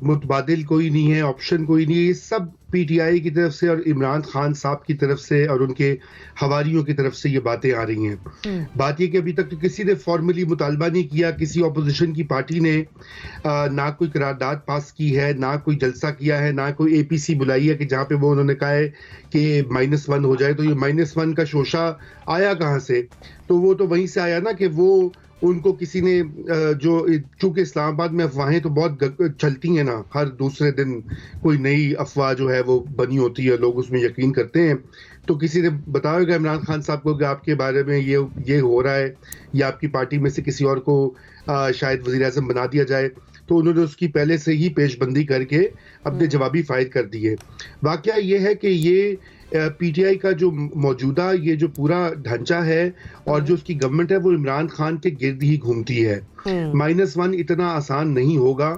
मुतबादिल कोई नहीं है, ऑप्शन कोई नहीं है, ये सब पीटीआई की तरफ से और इमरान खान साहब की तरफ से और उनके हवारियों की तरफ से ये बातें आ रही हैं। बात ये कि अभी तक तो किसी ने फॉर्मली मुतालबा नहीं किया, किसी अपोजिशन की पार्टी ने ना कोई करारदाद पास की है, ना कोई जलसा किया है, ना कोई एपीसी बुलाई है कि जहाँ पे वो उन्होंने कहा है कि -1 हो जाए। तो ये -1 का शोशा आया कहाँ से? तो वो तो वहीं से आया ना कि वो उनको किसी ने जो, चूंकि इस्लामाबाद में अफवाहें तो बहुत चलती हैं ना, हर दूसरे दिन कोई नई अफवाह जो है वो बनी होती है, लोग उसमें यकीन करते हैं। तो किसी ने बताया होगा इमरान खान साहब को कि आपके बारे में ये हो रहा है या आपकी पार्टी में से किसी और को शायद वज़ीर आज़म बना दिया जाए, तो उन्होंने उसकी पहले से ही पेशबंदी करके अपने जवाबी फाइल कर दिए। वाकया ये है कि ये पीटीआई का जो मौजूदा ये जो पूरा ढांचा है और जो उसकी गवर्नमेंट है वो इमरान खान के गिर्द ही घूमती है। -1 इतना आसान नहीं होगा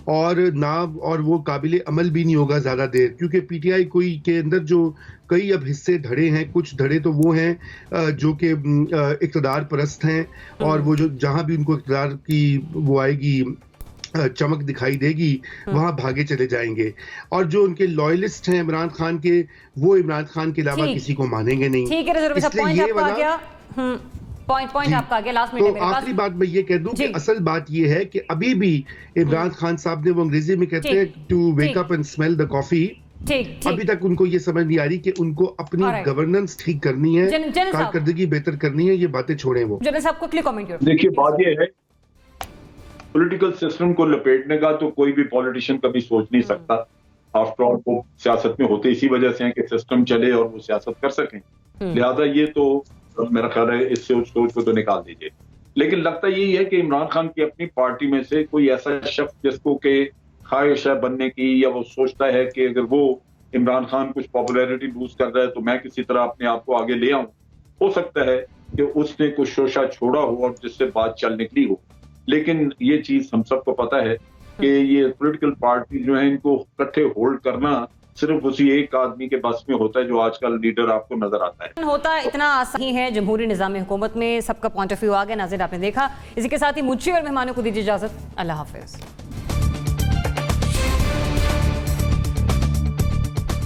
और वो काबिल अमल भी नहीं होगा ज़्यादा देर, क्योंकि पीटीआई कोई के अंदर जो कई अब हिस्से धड़े हैं, कुछ धड़े तो वो हैं जो कि इक़्तिदार परस्त हैं, और वो जो जहाँ भी उनको इक़्तिदार की वो आएगी चमक दिखाई देगी वहां भागे चले जाएंगे, और जो उनके लॉयलिस्ट हैं इमरान खान के, वो इमरान खान के अलावा किसी को मानेंगे नहीं। ठीक है, इसलिए ये वाला पॉइंट आपका आ गया लास्ट मिनट में। तो आखिरी बात मैं ये कह दूं कि असल बात ये है कि अभी भी इमरान खान साहब ने, वो अंग्रेजी में कहते हैं to wake up and smell the coffee, अभी तक उनको ये समझ नहीं आ रही कि उनको अपनी गवर्नेंस ठीक करनी है, कारकर्दगी बेहतर करनी है, ये बातें छोड़ें। वो जनरल साहब क्विकली कमेंट करो। देखिए, बात ये है पॉलिटिकल सिस्टम को लपेटने का तो कोई भी पॉलिटिशियन कभी सोच नहीं सकता। आफ्टर ऑल वो सियासत में होते इसी वजह से हैं कि सिस्टम चले और वो सियासत कर सकें। लिहाजा ये तो मेरा ख्याल है इस सोच को तो निकाल दीजिए। लेकिन लगता यही है कि इमरान खान की अपनी पार्टी में से कोई ऐसा शख्स जिसको के ख्वाहिश है बनने की, या वो सोचता है कि अगर वो इमरान खान कुछ पॉपुलैरिटी लूज कर रहा है तो मैं किसी तरह अपने आप को आगे ले आऊं, हो सकता है कि उसने कुछ शोशा छोड़ा हो और जिससे बात चल निकली हो। लेकिन ये चीज हम सबको पता है कि ये पॉलिटिकल पार्टी जो है इनको इकट्ठे होल्ड करना सिर्फ उसी एक आदमी के बस में होता है जो आजकल लीडर आपको नजर आता है। होता इतना आसान ही है जमहूरी निज़ाम हुकूमत में, सबका पॉइंट ऑफ व्यू आ गया, नाज़रीन आपने देखा। इसी के साथ ही मुझे और मेहमानों को दीजिए इजाजत। अल्लाह हाफिज।